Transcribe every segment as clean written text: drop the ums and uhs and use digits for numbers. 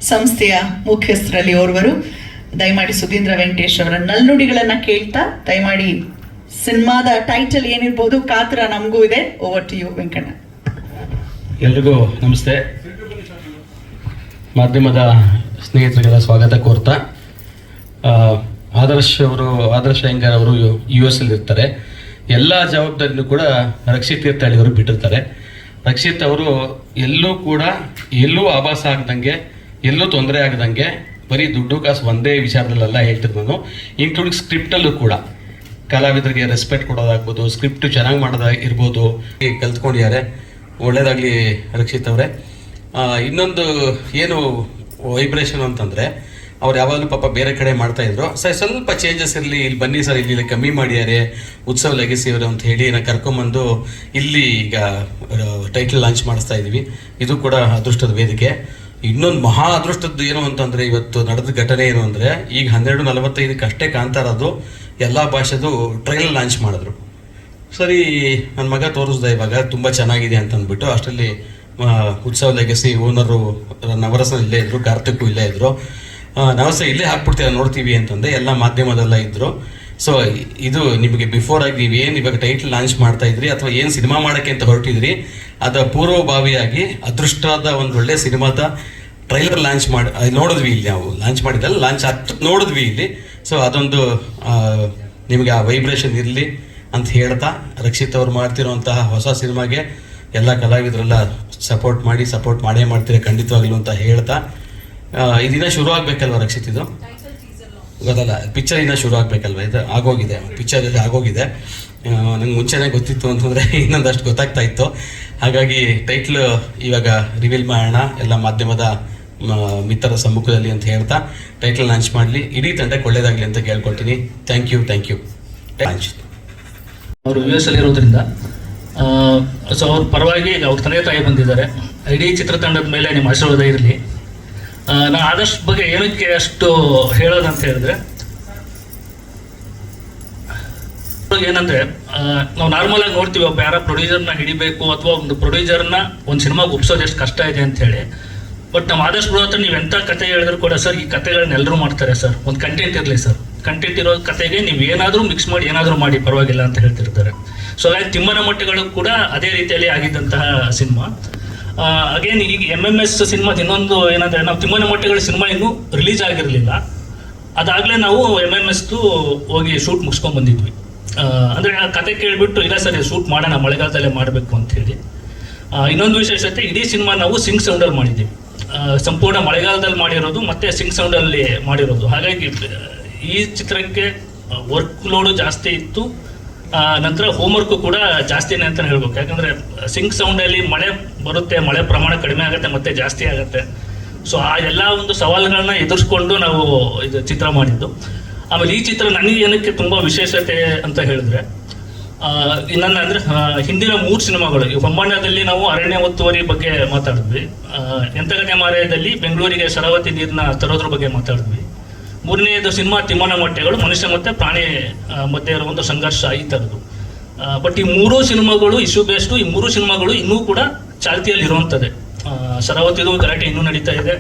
ಸಂಸ್ಥೆಯ ಮುಖ್ಯಸ್ಥರಲ್ಲಿ ಓರ್ವರು. ದಯಮಾಡಿ ಸುಧೀಂದ್ರ ವೆಂಕಟೇಶ್ ಅವರ ನಲ್ನುಡಿಗಳನ್ನ ಕೇಳ್ತಾ ದಯಮಾಡಿ ಸಿನಿಮಾದ ಟೈಟಲ್ ಏನಿರ್ಬೋದು ಕಾತರ ನಮಗೂ ಇದೆ. Over to you Venkanna. ಎಲ್ರಿಗೂ ನಮಸ್ತೆ. ಮಾಧ್ಯಮದ ಸ್ನೇಹಿತರಿಗೆಲ್ಲ ಸ್ವಾಗತ ಕೋರ್ತಾ, ಆದರ್ಶ್ ಅಯ್ಯಂಗಾರ್ ಅವರು US ಅಲ್ಲಿ ಇರ್ತಾರೆ. ಎಲ್ಲ ಜವಾಬ್ದಾರಿನೂ ಕೂಡ ರಕ್ಷಿತ್ ತೀರ್ಥಹಳ್ಳಿ ಅವರು ಬಿಟ್ಟಿರ್ತಾರೆ. ರಕ್ಷಿತ್ ಅವರು ಎಲ್ಲೂ ಆಭಾಸ ಆಗದಂಗೆ, ಎಲ್ಲೂ ತೊಂದರೆ ಆಗದಂಗೆ, ಬರೀ ದುಡ್ಡು ಕಾಸು ಒಂದೇ ವಿಚಾರದಲ್ಲೆಲ್ಲ ಹೇಳ್ತಿದ್ದು ನಾನು, ಇನ್ಕ್ಲೂಡಿಂಗ್ ಸ್ಕ್ರಿಪ್ಟಲ್ಲೂ ಕೂಡ ಕಲಾವಿದರಿಗೆ ರೆಸ್ಪೆಕ್ಟ್ ಕೊಡೋದಾಗ್ಬೋದು, ಸ್ಕ್ರಿಪ್ಟ್ ಚೆನ್ನಾಗಿ ಮಾಡೋದಾಗಿರ್ಬೋದು, ಕಲ್ತ್ಕೊಂಡಿದ್ದಾರೆ. ಒಳ್ಳೇದಾಗಲಿ ರಕ್ಷಿತ್ ಅವರೇ. ಇನ್ನೊಂದು ಏನು ವೈಬ್ರೇಷನ್ ಅಂತಂದರೆ, ಅವ್ರು ಯಾವಾಗಲೂ ಪಾಪ ಬೇರೆ ಕಡೆ ಮಾಡ್ತಾಯಿದ್ರು. ಸರ್ ಸ್ವಲ್ಪ ಚೇಂಜಸ್ ಇರಲಿ, ಇಲ್ಲಿ ಬನ್ನಿ ಸರ್, ಇಲ್ಲಿ ಕಮ್ಮಿ ಮಾಡಿದ್ದಾರೆ ಉತ್ಸವ್ ಲೆಗಸಿ ಅವರು ಅಂತ ಹೇಳಿ ನಾನು ಕರ್ಕೊಂಬಂದು ಇಲ್ಲಿ ಈಗ ಟೈಟಲ್ ಲಾಂಚ್ ಮಾಡಿಸ್ತಾ ಇದ್ದೀವಿ. ಇದು ಕೂಡ ಅದೃಷ್ಟದ ವೇದಿಕೆ. ಇನ್ನೊಂದು ಮಹಾ ಅದೃಷ್ಟದ್ದು ಏನು ಅಂತಂದರೆ, ಇವತ್ತು ನಡೆದ ಘಟನೆ ಏನು ಅಂದರೆ, ಈಗ 12:45 ಅಷ್ಟೇ ಕಾಣ್ತಾ ಇರೋದು ಎಲ್ಲ ಭಾಷೆದು ಟ್ರೈಲರ್ ಲಾಂಚ್ ಮಾಡಿದ್ರು. ಸರಿ, ನನ್ನ ಮಗ ತೋರಿಸ್ದೆ ಇವಾಗ ತುಂಬ ಚೆನ್ನಾಗಿದೆ ಅಂತ ಅಂದ್ಬಿಟ್ಟು. ಅಷ್ಟರಲ್ಲಿ ಉತ್ಸವ್ ಲೆಗಸಿ ಓನರು ನವರಸ ಇಲ್ಲೇ ಇದ್ದರು, ಕಾರ್ತಿಕ್ಕು ಇಲ್ಲೇ ಇದ್ದರು. ನವರಸ ಇಲ್ಲೇ ಹಾಕ್ಬಿಡ್ತೀರ ನೋಡ್ತೀವಿ ಅಂತಂದೆ. ಎಲ್ಲ ಮಾಧ್ಯಮದೆಲ್ಲ ಇದ್ದರು. ಸೊ ಇದು ನಿಮಗೆ ಬಿಫೋರ್ ಆಗಿ ನೀವೇನು ಇವಾಗ ಟೈಟಲ್ ಲಾಂಚ್ ಮಾಡ್ತಾ ಇದ್ರಿ ಅಥವಾ ಏನು ಸಿನಿಮಾ ಮಾಡೋಕ್ಕೆ ಅಂತ ಹೊರಟಿದ್ರಿ, ಅದರ ಪೂರ್ವಭಾವಿಯಾಗಿ ಅದೃಷ್ಟವಾದ ಒಂದು ಒಳ್ಳೆ ಸಿನಿಮಾದ ಟ್ರೈಲರ್ ಲಾಂಚ್ ನೋಡಿದ್ವಿ. ಇಲ್ಲಿ ನಾವು ಲಾಂಚ್ ಮಾಡಿದ್ದಲ್ಲ, ಲಾಂಚ್ ನೋಡಿದ್ವಿ ಇಲ್ಲಿ. ಸೊ ಅದೊಂದು ನಿಮಗೆ ಆ ವೈಬ್ರೇಷನ್ ಇರಲಿ ಅಂತ ಹೇಳ್ತಾ, ರಕ್ಷಿತ್ ಅವ್ರು ಮಾಡ್ತಿರೋಂತಹ ಹೊಸ ಸಿನಿಮಾಗೆ ಎಲ್ಲ ಕಲಾವಿದರೆಲ್ಲ ಸಪೋರ್ಟ್ ಮಾಡೇ ಮಾಡ್ತೀರಾ ಖಂಡಿತವಾಗ್ಲೂ ಅಂತ ಹೇಳ್ತಾ, ಇದನ್ನ ಶುರು ಆಗಬೇಕಲ್ವ ರಕ್ಷಿತ್? ಇದು ಗೊತ್ತಲ್ಲ, ಪಿಕ್ಚರ್ ಇನ್ನೂ ಶುರು ಆಗಬೇಕಲ್ವ? ಇದು ಆಗೋಗಿದೆ, ಪಿಕ್ಚರಲ್ಲಿ ಆಗೋಗಿದೆ. ನಂಗೆ ಮುಂಚೆನೇ ಗೊತ್ತಿತ್ತು ಅಂತಂದರೆ ಇನ್ನೊಂದಷ್ಟು ಗೊತ್ತಾಗ್ತಾ ಇತ್ತು. ಹಾಗಾಗಿ ಟೈಟ್ಲ್ ಇವಾಗ ರಿವೀಲ್ ಮಾಡೋಣ ಎಲ್ಲ ಮಾಧ್ಯಮದ ಮಿತ್ರರ ಸಮ್ಮುಖದಲ್ಲಿ ಅಂತ ಹೇಳ್ತಾ, ಟೈಟಲ್ ಲಾಂಚ್ ಮಾಡಲಿ, ಇಡೀ ತಂಡಕ್ಕೆ ಒಳ್ಳೇದಾಗಲಿ ಅಂತ ಕೇಳ್ಕೊಳ್ತೀನಿ. Thank you. ಅವರು US ಅಲ್ಲಿ ಇರೋದ್ರಿಂದ ಸೊ ಅವ್ರ ಪರವಾಗಿ ಅವ್ರ ತಂದೆ ತಾಯಿ ಬಂದಿದ್ದಾರೆ. ಇಡೀ ಚಿತ್ರತಂಡದ ಮೇಲೆ ನಿಮ್ಮ ಆಶೀರ್ವಾದ ಇರಲಿ. ನಾನು ಆದಷ್ಟು ಬಗ್ಗೆ ಏನಕ್ಕೆ ಅಷ್ಟು ಹೇಳೋದಂತ ಹೇಳಿದ್ರೆ, ಏನಂದ್ರೆ ನಾವು ನಾರ್ಮಲ್ ಆಗಿ ನೋಡ್ತೀವಿ, ಒಬ್ಬ ಯಾರ ಪ್ರೊಡ್ಯೂಸರ್ನ ಹಿಡಿಬೇಕು ಅಥವಾ ಒಂದು ಪ್ರೊಡ್ಯೂಸರ್ನ ಒಂದು ಸಿನಿಮಾಗೆ ಒಪ್ಸೋದು ಎಷ್ಟು ಕಷ್ಟ ಇದೆ ಅಂತ ಹೇಳಿ. ಬಟ್ ನಮ್ಮ ಆದಷ್ಟು ಬರೋ ಹತ್ರ ನೀವು ಎಂಥ ಕತೆ ಹೇಳಿದ್ರು ಕೂಡ, ಸರ್ ಈ ಕತೆಗಳನ್ನ ಎಲ್ಲರೂ ಮಾಡ್ತಾರೆ ಸರ್, ಒಂದು ಕಂಟೆಂಟ್ ಇರಲಿ ಸರ್, ಕಂಟೆಂಟ್ ಇರೋ ಕತೆಗೆ ನೀವು ಏನಾದರೂ ಮಿಕ್ಸ್ ಮಾಡಿ ಏನಾದರೂ ಮಾಡಿ ಪರವಾಗಿಲ್ಲ ಅಂತ ಹೇಳ್ತಿರ್ತಾರೆ. ಸೊ ಹಾಗಾಗಿ ತಿಮ್ಮನ ಮೊಟ್ಟೆಗಳು ಕೂಡ ಅದೇ ರೀತಿಯಲ್ಲಿ ಆಗಿದ್ದಂತಹ ಸಿನಿಮಾ. ಅಗೇನ್ ಈಗ MMS ಸಿನಿಮಾದ ಇನ್ನೊಂದು ಏನಂದರೆ, ನಾವು ತಿಮ್ಮನ ಮೊಟ್ಟೆಗಳ ಸಿನಿಮಾ ಇನ್ನೂ ರಿಲೀಸ್ ಆಗಿರಲಿಲ್ಲ. ಅದಾಗಲೇ ನಾವು MMSದು ಹೋಗಿ ಶೂಟ್ ಮುಗಿಸ್ಕೊಂಡು ಬಂದಿದ್ವಿ. ಅಂದರೆ ಆ ಕತೆ ಕೇಳಿಬಿಟ್ಟು, ಇಲ್ಲ ಸರ್ ಇದು ಶೂಟ್ ಮಾಡೋಣ, ಮಳೆಗಾಲದಲ್ಲೇ ಮಾಡಬೇಕು ಅಂತ ಹೇಳಿ. ಇನ್ನೊಂದು ವಿಶೇಷತೆ, ಇಡೀ ಸಿನಿಮಾ ನಾವು ಸಿಂಗ್ ಸೌಂಡಲ್ಲಿ ಮಾಡಿದ್ದೀವಿ. ಸಂಪೂರ್ಣ ಮಳೆಗಾಲದಲ್ಲಿ ಮಾಡಿರೋದು ಮತ್ತು ಸಿಂಗ್ ಸೌಂಡಲ್ಲಿ ಮಾಡಿರೋದು. ಹಾಗಾಗಿ ಈ ಚಿತ್ರಕ್ಕೆ ವರ್ಕ್ ಲೋಡು ಜಾಸ್ತಿ ಇತ್ತು. ನಂತರ ಹೋಮ್ವರ್ಕು ಕೂಡ ಜಾಸ್ತಿನೇ ಅಂತಲೇ ಹೇಳ್ಬೇಕು. ಯಾಕಂದರೆ ಸಿಂಗ್ ಸೌಂಡಲ್ಲಿ ಮಳೆ ಬರುತ್ತೆ, ಮಳೆ ಪ್ರಮಾಣ ಕಡಿಮೆ ಆಗುತ್ತೆ ಮತ್ತು ಜಾಸ್ತಿ ಆಗುತ್ತೆ. ಸೊ ಆ ಎಲ್ಲ ಒಂದು ಸವಾಲುಗಳನ್ನ ಎದುರಿಸ್ಕೊಂಡು ನಾವು ಇದು ಚಿತ್ರ ಮಾಡಿದ್ದು. ಆಮೇಲೆ ಈ ಚಿತ್ರ ನನಗೆ ಏನಕ್ಕೆ ತುಂಬ ವಿಶೇಷತೆ ಅಂತ ಹೇಳಿದ್ರೆ, ಇನ್ನೊಂದು ಅಂದರೆ ಹಿಂದಿನ 3 ಸಿನಿಮಾಗಳು, ಈ ಹೊಂಬಣ್ಣದಲ್ಲಿ ನಾವು ಅರಣ್ಯ ಒತ್ತುವರಿ ಬಗ್ಗೆ ಮಾತಾಡಿದ್ವಿ, ಎಂತಗತೆ ಮಾರಾಯದಲ್ಲಿ ಬೆಂಗಳೂರಿಗೆ ಶರಾವತಿ ನೀರನ್ನ ತರೋದ್ರ ಬಗ್ಗೆ ಮಾತಾಡಿದ್ವಿ. 3ನೇದು ಸಿನಿಮಾ ತಿಮ್ಮನ ಮೊಟ್ಟೆಗಳು, ಮನುಷ್ಯ ಮತ್ತು ಪ್ರಾಣಿ ಮಧ್ಯೆ ಇರೋ ಒಂದು ಸಂಘರ್ಷ ಈ ಥರದ್ದು. ಬಟ್ ಈ 3 ಸಿನಿಮಾಗಳು ಇಶ್ಯೂ ಬೇಸ್ಡು, ಈ 3 ಸಿನಿಮಾಗಳು ಇನ್ನೂ ಕೂಡ ಚಾಲ್ತಿಯಲ್ಲಿ ಇರುವಂಥದ್ದೇ. ಶರಾವತಿದು ಗಲಾಟೆ ಇನ್ನೂ ನಡೀತಾ ಇದೆ.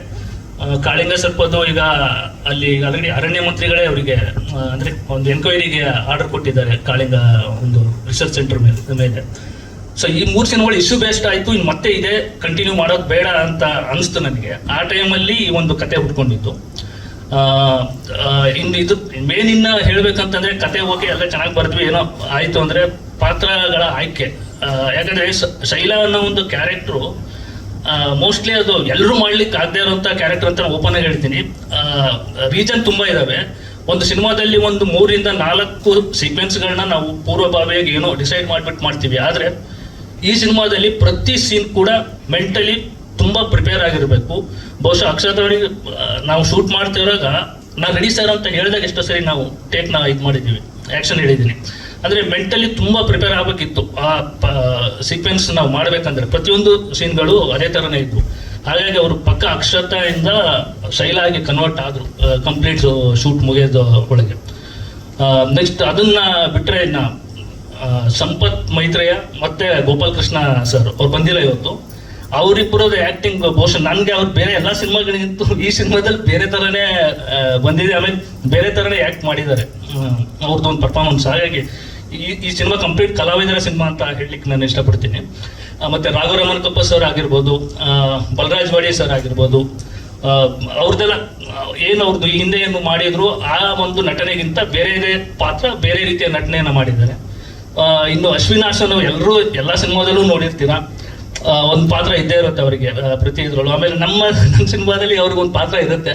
ಕಾಳಿಂಗ ಸರ್ಪದ್ದು ಈಗ ಅಲ್ಲಿ ಆಲ್ರೆಡಿ ಅರಣ್ಯ ಮಂತ್ರಿಗಳೇ ಅವರಿಗೆ ಅಂದರೆ ಒಂದು ಎನ್ಕ್ವೈರಿಗೆ ಆರ್ಡರ್ ಕೊಟ್ಟಿದ್ದಾರೆ ಕಾಳಿಂಗ ಒಂದು ರಿಸರ್ಚ್ ಸೆಂಟರ್ ಮೇಲೆ. ಸೊ ಈ 3 ಸಿನಿಮಾಗಳು ಇಶ್ಯೂ ಬೇಸ್ಡ್ ಆಯಿತು. ಇನ್ನು ಮತ್ತೆ ಇದೆ ಕಂಟಿನ್ಯೂ ಮಾಡೋದು ಬೇಡ ಅಂತ ಅನಿಸ್ತು ನನಗೆ. ಆ ಟೈಮಲ್ಲಿ ಈ ಒಂದು ಕತೆ ಹುಡ್ಕೊಂಡಿದ್ದು. ಇನ್ನು ಇದು ಮೇನ್ ಇನ್ನು ಹೇಳ್ಬೇಕಂತಂದರೆ, ಕತೆ ಓಕೆ ಎಲ್ಲ ಚೆನ್ನಾಗಿ ಬರ್ದ್ವಿ, ಏನೋ ಆಯಿತು ಅಂದರೆ ಪಾತ್ರಗಳ ಆಯ್ಕೆ. ಯಾಕಂದರೆ ಶೈಲಾ ಅನ್ನೋ ಒಂದು ಕ್ಯಾರೆಕ್ಟ್ರು ಮೋಸ್ಟ್ಲಿ ಅದು ಎಲ್ಲರೂ ಮಾಡ್ಲಿಕ್ಕೆ ಆಗದೆ ಇರೋಂಥ ಕ್ಯಾರೆಕ್ಟರ್ ಅಂತ ನಾನು ಓಪನ್ ಆಗಿ ಹೇಳ್ತೀನಿ. ರೀಸನ್ ತುಂಬ ಇದ್ದಾವೆ. ಒಂದು ಸಿನಿಮಾದಲ್ಲಿ ಒಂದು 3ರಿಂದ 4 ಸೀಕ್ವೆನ್ಸ್ಗಳನ್ನ ನಾವು ಪೂರ್ವಭಾವಿಯಾಗಿ ಏನೋ ಡಿಸೈಡ್ ಮಾಡ್ತೀವಿ. ಆದರೆ ಈ ಸಿನಿಮಾದಲ್ಲಿ ಪ್ರತಿ ಸೀನ್ ಕೂಡ ಮೆಂಟಲಿ ತುಂಬ ಪ್ರಿಪೇರ್ ಆಗಿರಬೇಕು. ಬಹುಶಃ ಅಕ್ಷರದವರಿಗೆ ನಾವು ಶೂಟ್ ಮಾಡ್ತಿರುವಾಗ ನಾನು ರೆಡಿ ಸರ್ ಅಂತ ಹೇಳಿದಾಗ ಎಷ್ಟೋ ಸರಿ ನಾವು ಟೇಕ್ನ ಇದು ಮಾಡಿದ್ದೀವಿ, ಆ್ಯಕ್ಷನ್ ಹೇಳಿದ್ದೀನಿ. ಅಂದರೆ ಮೆಂಟಲಿ ತುಂಬ ಪ್ರಿಪೇರ್ ಆಗಬೇಕಿತ್ತು ಆ ಸೀಕ್ವೆನ್ಸ್ ನಾವು ಮಾಡಬೇಕಂದ್ರೆ. ಪ್ರತಿಯೊಂದು ಸೀನ್ಗಳು ಅದೇ ಥರನೇ ಇದ್ವು. ಹಾಗಾಗಿ ಅವರು ಪಕ್ಕ ಅಕ್ಷರತೆಯಿಂದ ಶೈಲಾಗಿ ಕನ್ವರ್ಟ್ ಆದರು ಕಂಪ್ಲೀಟ್ ಶೂಟ್ ಮುಗಿಯೋದು ಒಳಗೆ. ನೆಕ್ಸ್ಟ್ ಅದನ್ನು ಬಿಟ್ಟರೆ ಇನ್ನು ಸಂಪತ್ ಮೈತ್ರೇಯ ಮತ್ತು ಗೋಪಾಲ್ ಕೃಷ್ಣ ಸರ್ ಅವ್ರು ಬಂದಿಲ್ಲ ಇವತ್ತು. ಅವರಿಬ್ಬರದ ಆಕ್ಟಿಂಗ್ ಬಹುಶಃ ನನಗೆ ಅವ್ರು ಬೇರೆ ಎಲ್ಲ ಸಿನಿಮಾಗಳಿಗಿಂತೂ ಈ ಸಿನಿಮಾದಲ್ಲಿ ಬೇರೆ ಥರನೇ ಬಂದಿದೆ. ಆಮೇಲೆ ಬೇರೆ ಥರನೇ ಆ್ಯಕ್ಟ್ ಮಾಡಿದ್ದಾರೆ ಅವ್ರದ್ದು ಒಂದು ಪರ್ಫಾರ್ಮೆನ್ಸ್. ಹಾಗಾಗಿ ಈ ಸಿನಿಮಾ ಕಂಪ್ಲೀಟ್ ಕಲಾವಿದರ ಸಿನಿಮಾ ಅಂತ ಹೇಳಲಿಕ್ಕೆ ನಾನು ಇಷ್ಟಪಡ್ತೀನಿ. ಮತ್ತು ರಾಘವರಾಮನ್ ಕಪ್ಪ ಸರ್ ಆಗಿರ್ಬೋದು, ಬಲರಾಜ್ ವಾಡಿ ಸರ್ ಆಗಿರ್ಬೋದು, ಅವ್ರದ್ದೆಲ್ಲ ಏನು ಅವ್ರದ್ದು ಹಿಂದೆ ಏನು ಮಾಡಿದ್ರು ಆ ಒಂದು ನಟನೆಗಿಂತ ಬೇರೆ ಪಾತ್ರ, ಬೇರೆ ರೀತಿಯ ನಟನೆಯನ್ನು ಮಾಡಿದ್ದಾರೆ. ಇನ್ನು ಅಶ್ವಿನ್ ಹಾಸನ್ ಎಲ್ಲರೂ ಎಲ್ಲ ಸಿನಿಮಾದಲ್ಲೂ ನೋಡಿರ್ತೀರಾ, ಒಂದು ಪಾತ್ರ ಇದ್ದೇ ಇರುತ್ತೆ ಅವರಿಗೆ ಪ್ರತಿ ಇದ್ರಲ್ಲೂ. ಆಮೇಲೆ ನಮ್ಮ ಸಿನಿಮಾದಲ್ಲಿ ಅವ್ರಿಗೊಂದು ಪಾತ್ರ ಇರುತ್ತೆ.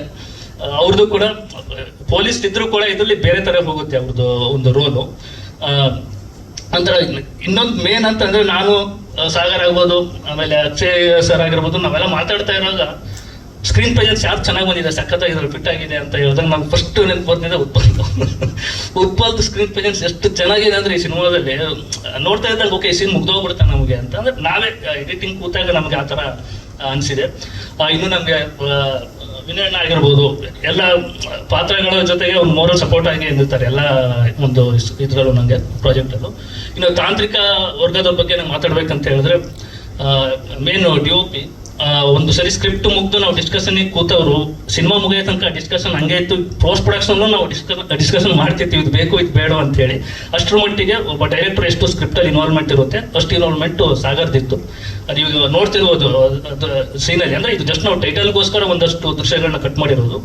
ಅವ್ರದ್ದು ಕೂಡ ಪೊಲೀಸ್ ಇದ್ರೂ ಕೂಡ ಇದರಲ್ಲಿ ಬೇರೆ ಥರ ಹೋಗುತ್ತೆ ಅವ್ರದ್ದು ಒಂದು ರೋಲು. ಅಂದ್ರೆ ಇನ್ನೊಂದು ಮೇನ್ ಅಂತಂದ್ರೆ ನಾನು ಸಾಗರ್ ಆಗ್ಬೋದು, ಆಮೇಲೆ ಅಕ್ಷಯ್ ಸರ್ ಆಗಿರ್ಬೋದು, ನಾವೆಲ್ಲ ಮಾತಾಡ್ತಾ ಇರುವಾಗ ಸ್ಕ್ರೀನ್ ಪ್ರೆಸೆನ್ಸ್ ಯಾರು ಚೆನ್ನಾಗಿ ಬಂದಿದೆ, ಸಖತ್ತಾಗಿದ್ದಾರೆ, ಫಿಟ್ ಆಗಿದೆ ಅಂತ ಹೇಳಿದಾಗ ನಮ್ಗೆ ಫಸ್ಟ್ ನೆನಪು ಬಂದಿದೆ ಉತ್ಪಲ್ದು ಸ್ಕ್ರೀನ್ ಪ್ರೆಸೆನ್ಸ್ ಎಷ್ಟು ಚೆನ್ನಾಗಿದೆ ಅಂದ್ರೆ ಈ ಸಿನಿಮಾದಲ್ಲಿ ನೋಡ್ತಾ ಇದ್ದಾಗ ಓಕೆ ಈ ಸೀನ್ ಮುಗ್ದೋಗ್ಬಿಡುತ್ತೆ ನಮಗೆ ಅಂತ. ಅಂದ್ರೆ ನಾವೇ ಎಡಿಟಿಂಗ್ ಕೂತಾಗ ನಮ್ಗೆ ಆ ಥರ ಅನಿಸಿದೆ. ಇನ್ನು ನಮಗೆ ವಿನಯಣ್ಣ ಆಗಿರ್ಬೋದು, ಎಲ್ಲ ಪಾತ್ರಗಳ ಜೊತೆಗೆ ಒಂದು ಮೋರಲ್ ಸಪೋರ್ಟ್ ಆಗಿ ನಿಲ್ತಾರೆ ಎಲ್ಲ ಒಂದು ಇದರಲ್ಲೂ ನನಗೆ ಪ್ರಾಜೆಕ್ಟಲ್ಲೂ. ಇನ್ನು ತಾಂತ್ರಿಕ ವರ್ಗದ ಬಗ್ಗೆ ನಾವು ಮಾತಾಡ್ಬೇಕಂತ ಹೇಳಿದ್ರೆ ಮೇನ್ DOP ಒಂದು ಸರಿ ಸ್ಕ್ರಿಪ್ಟ್ ಮುಗ್ದು ನಾವು ಡಿಸ್ಕಷನ್ಗೆ ಕೂತವರು ಸಿನಿಮಾ ಮುಗಿಯೋ ತನಕ ಡಿಸ್ಕಷನ್ ಹಂಗೆ ಇತ್ತು. ಪೋಸ್ಟ್ ಪ್ರೊಡಕ್ಷನ್ ನಾವು ಡಿಸ್ಕಷನ್ ಮಾಡ್ತಿರ್ತೀವಿ, ಇದು ಬೇಕು ಇದು ಬೇಡ ಅಂತ ಹೇಳಿ. ಅಷ್ಟರ ಮಟ್ಟಿಗೆ ಒಬ್ಬ ಡೈರೆಕ್ಟರ್ ಎಷ್ಟು ಸ್ಕ್ರಿಪ್ಟಲ್ಲಿ ಇನ್ವಾಲ್ವ್ಮೆಂಟ್ ಇರುತ್ತೆ ಅಷ್ಟು ಇನ್ವಾಲ್ವ್ಮೆಂಟ್ ಸಾಗರ್ದಿತ್ತು. ಅದು ಈಗ ನೋಡ್ತಿರ್ಬೋದು ಅದು ಸೀನಲ್ಲಿ. ಅಂದರೆ ಇದು ಜಸ್ಟ್ ನಾವು ಟೈಟಲ್ಗೋಸ್ಕರ ಒಂದಷ್ಟು ದೃಶ್ಯಗಳನ್ನ ಕಟ್ ಮಾಡಿರೋದು,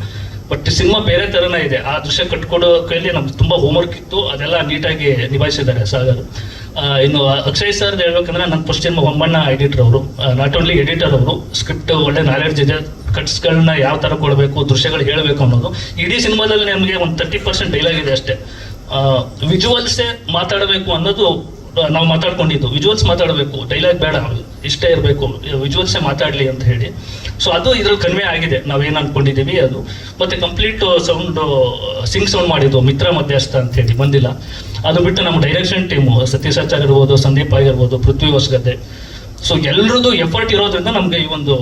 ಬಟ್ ಸಿನಿಮಾ ಬೇರೆ ಥರನೇ ಇದೆ. ಆ ದೃಶ್ಯ ಕಟ್ಕೊಡೋ ಕೈಯಲ್ಲಿ ನಮ್ಗೆ ತುಂಬ ಹೋಮ್ವರ್ಕ್ ಇತ್ತು, ಅದೆಲ್ಲ ನೀಟಾಗಿ ನಿಭಾಯಿಸಿದ್ದಾರೆ ಸಾಗರ್. ಇನ್ನು ಅಕ್ಷಯ್ ಸರ್ ಹೇಳ್ಬೇಕಂದ್ರೆ ನನ್ನ ಫಸ್ಟ್ ಸಿನಿಮಾ ಹೊಮ್ಮಣ್ಣ ಎಡಿಟರ್ ಅವರು, ನಾಟ್ ಓನ್ಲಿ ಎಡಿಟರ್ ಅವರು, ಸ್ಕ್ರಿಪ್ಟ್ ಒಳ್ಳೆ ನಾಲೆಡ್ಜ್ ಇದೆ, ಕಟ್ಸ್ಗಳನ್ನ ಯಾವ ಥರ ಕೊಡಬೇಕು, ದೃಶ್ಯಗಳು ಹೇಳಬೇಕು ಅನ್ನೋದು. ಇಡೀ ಸಿನಿಮಾದಲ್ಲಿ ನಮಗೆ ಒಂದು 30% ಡೈಲಾಗ್ ಇದೆ ಅಷ್ಟೇ. ವಿಜುವಲ್ಸೇ ಮಾತಾಡಬೇಕು ಅನ್ನೋದು ನಾವು ಮಾತಾಡ್ಕೊಂಡಿದ್ದು. ವಿಜುವಲ್ಸ್ ಮಾತಾಡಬೇಕು, ಡೈಲಾಗ್ ಬೇಡ, ಇಷ್ಟೇ ಇರಬೇಕು, ವಿಜುವಲ್ಸೇ ಮಾತಾಡಲಿ ಅಂತ ಹೇಳಿ. ಸೊ ಅದು ಇದ್ರಲ್ಲಿ ಕಡಿಮೆ ಆಗಿದೆ, ನಾವೇನು ಅಂದ್ಕೊಂಡಿದ್ದೀವಿ ಅದು. ಮತ್ತು ಕಂಪ್ಲೀಟ್ ಸೌಂಡ್ ಸಿಂಗ್ ಸೌಂಡ್ ಮಾಡಿದ್ದು ಮಿತ್ರ ಮಧ್ಯಸ್ಥ ಅಂತ ಹೇಳಿ ಬಂದಿಲ್ಲ. ಅದು ಬಿಟ್ಟು ನಮ್ಮ ಡೈರೆಕ್ಷನ್ ಟೀಮು ಸತೀಶ್ ಆಚಾರ್ಯ ಇರ್ಬೋದು, ಸಂದೀಪ್ ಆಗಿರ್ಬೋದು, ಪೃಥ್ವಿ ಹೊಸಗದ್ದೆ, ಸೊ ಎಲ್ಲರದ್ದು ಎಫರ್ಟ್ ಇರೋದ್ರಿಂದ ನಮಗೆ ಈ ಒಂದು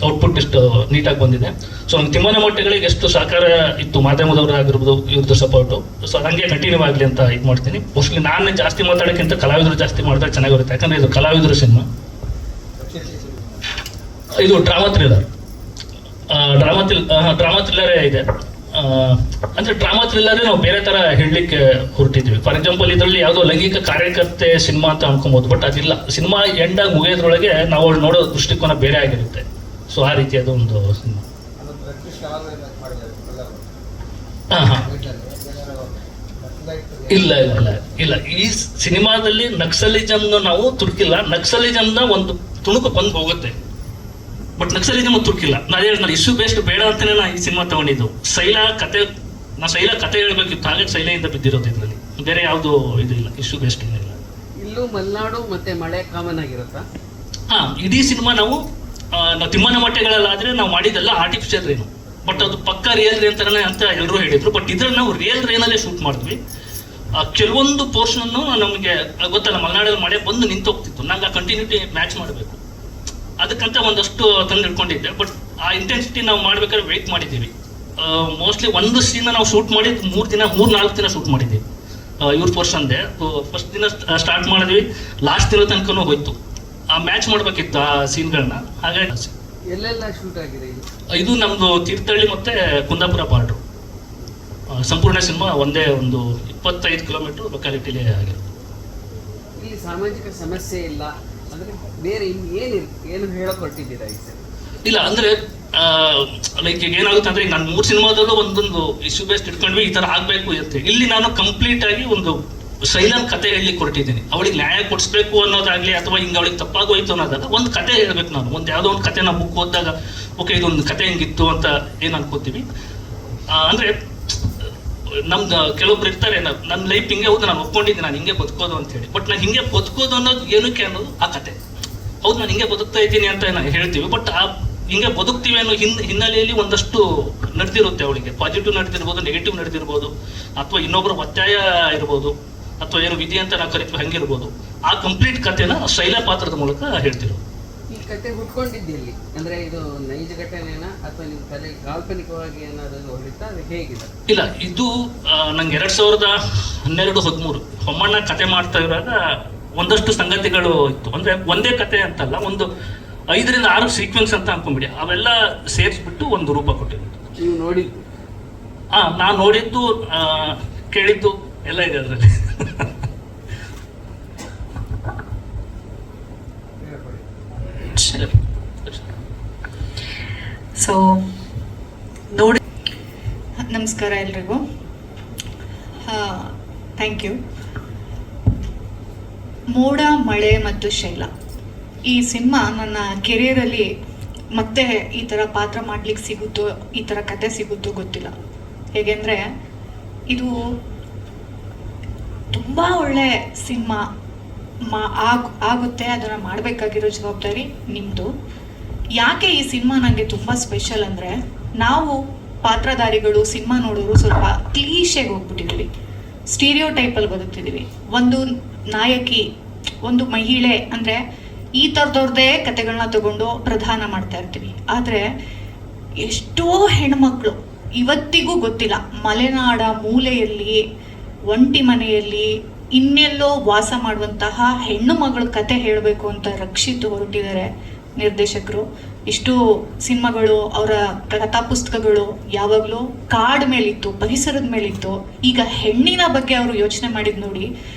ಔಟ್ಪುಟ್ ಇಷ್ಟು ನೀಟಾಗಿ ಬಂದಿದೆ. ಸೊ ನಮ್ಗೆ ತಿಮ್ಮನ ಮೊಟ್ಟೆಗಳಿಗೆ ಎಷ್ಟು ಸಹಕಾರ ಇತ್ತು ಮಾಧ್ಯಮದವರು ಆಗಿರ್ಬೋದು, ಇವ್ರದ್ದು ಸಪೋರ್ಟು. ಸೊ ಹಂಗೆ ಕಂಟಿನ್ಯೂ ಆಗಲಿ ಅಂತ ಇದು ಮಾಡ್ತೀನಿ. ಮೋಸ್ಟ್ಲಿ ನಾನು ಜಾಸ್ತಿ ಮಾತಾಡೋಕ್ಕಿಂತ ಕಲಾವಿದರು ಜಾಸ್ತಿ ಮಾಡಿದ್ರೆ ಚೆನ್ನಾಗಿರುತ್ತೆ, ಯಾಕಂದರೆ ಇದು ಕಲಾವಿದರು ಸಿನಿಮಾ. ಇದು ಡ್ರಾಮಾ ಥ್ರಿಲ್ಲರ್, ಡ್ರಾಮಾ ಥ್ರಿಲ್ಲರೇ ಇದೆ. ಅಂದರೆ ಡ್ರಾಮಾ ಥ್ರಿಲ್ಲರೇ ನಾವು ಬೇರೆ ಥರ ಹೇಳಲಿಕ್ಕೆ ಹೊರಟಿದ್ವಿ. ಫಾರ್ ಎಕ್ಸಾಂಪಲ್ ಇದರಲ್ಲಿ ಯಾವುದೋ ಲೈಂಗಿಕ ಕಾರ್ಯಕರ್ತೆ ಸಿನಿಮಾ ಅಂತ ಅನ್ಕೊಬೋದು, ಬಟ್ ಅದಿಲ್ಲ. ಸಿನಿಮಾ ಎಂಡಾಗಿ ಮುಗಿಯೋದ್ರೊಳಗೆ ನಾವು ಅವ್ಳು ನೋಡೋ ದೃಷ್ಟಿಕೋನ ಬೇರೆ ಆಗಿರುತ್ತೆ. ಸೊ ಆ ರೀತಿಯಾದ ಒಂದು ಸಿನಿಮಾ. ಇಲ್ಲ ಇಲ್ಲ ಇಲ್ಲ ಇಲ್ಲ ಈ ಸಿನಿಮಾದಲ್ಲಿ ನಕ್ಸಲಿಸಮ್ನ ನಾವು ತುಡುಕಿಲ್ಲ. ನಕ್ಸಲಿಸಮ್ನ ಒಂದು ತುಣುಕು ಬಂದು ಹೋಗುತ್ತೆ, ಬಟ್ ನಕ್ಸಲಿಸಮ್ ತುಡುಕಿಲ್ಲ. ನಾನು ಹೇಳಿದ್ನಲ್ಲ ಇಶ್ಯೂ ಬೇಸ್ಡ್ ಬೇಡ ಅಂತಲೇ ನಾನು ಈ ಸಿನಿಮಾ ತಗೊಂಡಿದ್ದು. ಶೈಲಾ ಕತೆ ಹೇಳ್ಬೇಕಿತ್ತು, ಹಾಗೆ ಶೈಲೆಯಿಂದ ಬಿದ್ದಿರೋದು ಇದರಲ್ಲಿ, ಬೇರೆ ಯಾವುದು ಇದು ಇಲ್ಲ, ಇಶ್ಯೂ ಬೇಸ್ಡ್ ಏನಿಲ್ಲ. ಇಲ್ಲೂ ಮಲೆನಾಡು ಮತ್ತೆ ಮಳೆ ಕಾಮನ್ ಆಗಿರುತ್ತಾ? ಇಡೀ ಸಿನಿಮಾ ನಾವು ತಿಮ್ಮನ ಮಟ್ಟೆಗಳಲ್ಲಾದ್ರೆ ನಾವು ಮಾಡಿದ್ದೆಲ್ಲ ಆರ್ಟಿಫಿಷಿಯಲ್ ರೇನು, ಬಟ್ ಅದು ಪಕ್ಕ ರಿಯಲ್ ರೇನ್ ಥರನೇ ಅಂತ ಎಲ್ಲರೂ ಹೇಳಿದ್ರು. ಬಟ್ ಇದ್ರಲ್ಲಿ ನಾವು ರಿಯಲ್ ರೇನಲ್ಲೇ ಶೂಟ್ ಮಾಡಿದ್ವಿ. ಕೆಲವೊಂದು ಪೋರ್ಷನ್ನು ನಮಗೆ ಗೊತ್ತಲ್ಲ, ಮಲೆನಾಡಲ್ಲಿ ಮಳೆ ಬಂದು ನಿಂತೋಗ್ತಿತ್ತು, ನಂಗೆ ಆ ಕಂಟಿನ್ಯೂಟಿ ಮ್ಯಾಚ್ ಮಾಡಬೇಕು, ಅದಕ್ಕಂತ ಒಂದಷ್ಟು ತಂದು ಇಟ್ಕೊಂಡಿದ್ದೆ. ಬಟ್ ಆ ಇಂಟೆನ್ಸಿಟಿ ನಾವು ಮಾಡ್ಬೇಕಾದ್ರೆ ವೆಯ್ಟ್ ಮಾಡಿದ್ದೀವಿ. ಮೋಸ್ಟ್ಲಿ ಒಂದು ಸೀನ ನಾವು ಶೂಟ್ ಮಾಡಿ 3-4 ದಿನ ಶೂಟ್ ಮಾಡಿದ್ದೀವಿ ಇವ್ರ ಪೋರ್ಷನ್ದೆ. ಫಸ್ಟ್ ದಿನ ಸ್ಟಾರ್ಟ್ ಮಾಡಿದ್ವಿ, ಲಾಸ್ಟ್ ದಿನ ತನಕನೂ ಹೋಯ್ತು. ಆ ಮ್ಯಾಚ್ ಮಾಡ್ಬೇಕಿತ್ತು ಆ ಸೀನ್ಗಳನ್ನ. ಹಾಗಾಗಿ ಎಲ್ಲೆಲ್ಲ ಶೂಟ್ ಆಗಿದೆ ಇದು ನಮ್ಮದು ತೀರ್ಥಹಳ್ಳಿ ಮತ್ತು ಕುಂದಾಪುರ ಬಾರ್ಡ್ರು. ಸಂಪೂರ್ಣ ಸಿನಿಮಾ ಒಂದೇ ಒಂದು 25 ಕಿಲೋಮೀಟರ್ ಲೊಕ್ಯಾಲಿಟಿಲೇ ಆಗಿರುತ್ತೆ. ಇಲ್ಲಿ ಸಾಮಾಜಿಕ ಸಮಸ್ಯೆ ಇಲ್ಲ ಅಂದ್ರೆ ಬೇರೆ ಏನು ಹೇಳಕ್ ಹೊರಟಿದ್ದೀರಾ ಈ ಸರಿ? ಇಲ್ಲ ಅಂದರೆ ಲೈಕ್ ಈಗ ಏನಾಗುತ್ತೆ ಅಂದರೆ ಈಗ ನಾನು 3 ಸಿನಿಮಾದಲ್ಲೂ ಒಂದೊಂದು ಇಶ್ಯೂ ಬೇಸ್ಡ್ ಇಟ್ಕೊಂಡ್ವಿ, ಈ ಥರ ಆಗಬೇಕು ಅಂತ. ಇಲ್ಲಿ ನಾನು ಕಂಪ್ಲೀಟ್ ಆಗಿ ಒಂದು ಸೈಲನ್ ಕತೆ ಹೇಳಲಿಕ್ಕೆ ಹೊರಟಿದ್ದೀನಿ. ಅವಳಿಗೆ ನ್ಯಾಯ ಕೊಡಿಸ್ಬೇಕು ಅನ್ನೋದಾಗಲಿ, ಅಥವಾ ಹಿಂಗೆ ಅವಳಿಗೆ ತಪ್ಪಾಗೋಯ್ತು ಅನ್ನೋದಾಗ ಒಂದು ಕತೆ ಹೇಳ್ಬೇಕು. ನಾನು ಒಂದು ಯಾವುದೋ ಒಂದು ಕತೆ ನಾವು ಬುಕ್ ಓದಿದಾಗ ಓಕೆ ಇದೊಂದು ಕತೆ ಹೆಂಗಿತ್ತು ಅಂತ ಏನು ಅನ್ಕೋತೀವಿ. ಅಂದರೆ ನಮ್ದು ಕೆಲವೊಬ್ರು ಇರ್ತಾರೆ, ನನ್ನ ಲೈಫ್ ಹಿಂಗೆ ಹೌದು ನಾನು ಒಪ್ಕೊಂಡಿದ್ದೀನಿ, ನಾನು ಹಿಂಗೆ ಬದುಕೋದು ಅಂತ ಹೇಳಿ. ಬಟ್ ನಾನು ಹಿಂಗೆ ಬದುಕೋದು ಅನ್ನೋದು ಏನಕ್ಕೆ ಅನ್ನೋದು ಆ ಕತೆ. ಹೌದು ನಾನು ಹಿಂಗೆ ಬದುಕ್ತಾ ಇದ್ದೀನಿ ಅಂತ ನಾವು ಹೇಳ್ತೀವಿ, ಬಟ್ ಆ ಹಿಂಗೆ ಬದುಕ್ತೀವಿ ಅನ್ನೋ ಹಿನ್ನೆಲೆಯಲ್ಲಿ ಒಂದಷ್ಟು ನಡೆದಿರುತ್ತೆ. ಅವಳಿಗೆ ಪಾಸಿಟಿವ್ ನಡೆದಿರ್ಬೋದು, ನೆಗೆಟಿವ್ ನಡೆದಿರ್ಬೋದು, ಅಥವಾ ಇನ್ನೊಬ್ಬರ ಒತ್ತಾಯ ಇರ್ಬೋದು, ಅಥವಾ ಏನು ವಿಧಿ ಅಂತ ನಾವು ಕರಿತೀವಿ ಹಂಗಿರ್ಬೋದು. ಆ ಕಂಪ್ಲೀಟ್ ಕಥೆನ ಶೈಲಾ ಪಾತ್ರದ ಮೂಲಕ ಹೇಳ್ತಿರೋದು. ಈ ಕತೆ ಹುಟ್ಕೊಂಡಿದ್ದಿಲ್ಲಿ ಅಂದ್ರೆ ಇದು ನೈಜ ಘಟನೆನ ಅಥವಾ ನಿಮ್ಮ ತಲೆ ಕಾಲ್ಪನಿಕವಾಗಿ ಏನಾದರೂ ಹೊಳಿತಾ, ಅದು ಹೇಗಿದೆ? ಇಲ್ಲ, ಇದು ನಂಗೆ 2012-13 ಹೊಮ್ಮಣ್ಣ ಕತೆ ಮಾಡ್ತಾ ಇರುವಾಗ ಒಂದಷ್ಟು ಸಂಗತಿಗಳು ಇತ್ತು. ಅಂದರೆ ಒಂದೇ ಕತೆ ಅಂತಲ್ಲ, ಒಂದು 5ರಿಂದ 6 ಸೀಕ್ವೆನ್ಸ್ ಅಂತ ಅನ್ಕೊಂಬಿಡಿ, ಅವೆಲ್ಲ ಸೇರಿಸ್ಬಿಟ್ಟು ಒಂದು ರೂಪ ಕೊಟ್ಟಿರೋದು. ನೀವು ನೋಡಿದ್ದು? ನಾನು ನೋಡಿದ್ದು, ಕೇಳಿದ್ದು ಎಲ್ಲ ಇದೆ ಅದರಲ್ಲಿ. ಸೊ ನೋಡಿ, ನಮಸ್ಕಾರ ಎಲ್ರಿಗೂ. Thank you. ಮೋಡ, ಮಳೆ ಮತ್ತು ಶೈಲ ಈ ಸಿನಿಮಾ ನನ್ನ ಕೆರಿಯರಲ್ಲಿ ಮತ್ತೆ ಈ ಥರ ಪಾತ್ರ ಮಾಡ್ಲಿಕ್ಕೆ ಸಿಗುತ್ತೋ, ಈ ಥರ ಕತೆ ಸಿಗುತ್ತೋ ಗೊತ್ತಿಲ್ಲ. ಹೇಗೆಂದರೆ ಇದು ತುಂಬ ಒಳ್ಳೆ ಸಿನಿಮಾ ಆಗುತ್ತೆ. ಅದನ್ನು ಮಾಡಬೇಕಾಗಿರೋ ಜವಾಬ್ದಾರಿ ನಿಮ್ಮದು. ಯಾಕೆ ಈ ಸಿನಿಮಾ ನನಗೆ ತುಂಬ ಸ್ಪೆಷಲ್ ಅಂದರೆ, ನಾವು ಪಾತ್ರಧಾರಿಗಳು, ಸಿನಿಮಾ ನೋಡೋರು ಸ್ವಲ್ಪ ಕ್ಲೀಶೆಗೆ ಹೋಗ್ಬಿಟ್ಟಿದ್ದೀವಿ, ಸ್ಟೀರಿಯೋ ಟೈಪಲ್ಲಿ ಬದುಕ್ತಿದ್ದೀವಿ. ಒಂದು ನಾಯಕಿ, ಒಂದು ಮಹಿಳೆ ಅಂದರೆ ಈ ಥರದವ್ರದ್ದೇ ಕತೆಗಳನ್ನ ತಗೊಂಡು ಪ್ರಧಾನ ಮಾಡ್ತಾ ಇರ್ತೀವಿ. ಆದರೆ ಎಷ್ಟೋ ಹೆಣ್ಮಕ್ಳು ಇವತ್ತಿಗೂ ಗೊತ್ತಿಲ್ಲ, ಮಲೆನಾಡ ಮೂಲೆಯಲ್ಲಿ, ಒಂಟಿ ಮನೆಯಲ್ಲಿ, ಇನ್ನೆಲ್ಲೋ ವಾಸ ಮಾಡುವಂತಹ ಹೆಣ್ಣು ಮಗಳ ಕತೆ ಹೇಳಬೇಕು ಅಂತ ರಕ್ಷಿತ್ ಹೊರಟಿದ್ದಾರೆ ನಿರ್ದೇಶಕರು. ಇಷ್ಟು ಸಿನಿಮಾಗಳು, ಅವರ ಕಥಾ ಪುಸ್ತಕಗಳು ಯಾವಾಗಲೂ ಕಾಡು ಮೇಲಿತ್ತು, ಪರಿಸರದ ಮೇಲಿತ್ತು. ಈಗ ಹೆಣ್ಣಿನ ಬಗ್ಗೆ ಅವರು ಯೋಚನೆ ಮಾಡಿದ್ದು ನೋಡಿ,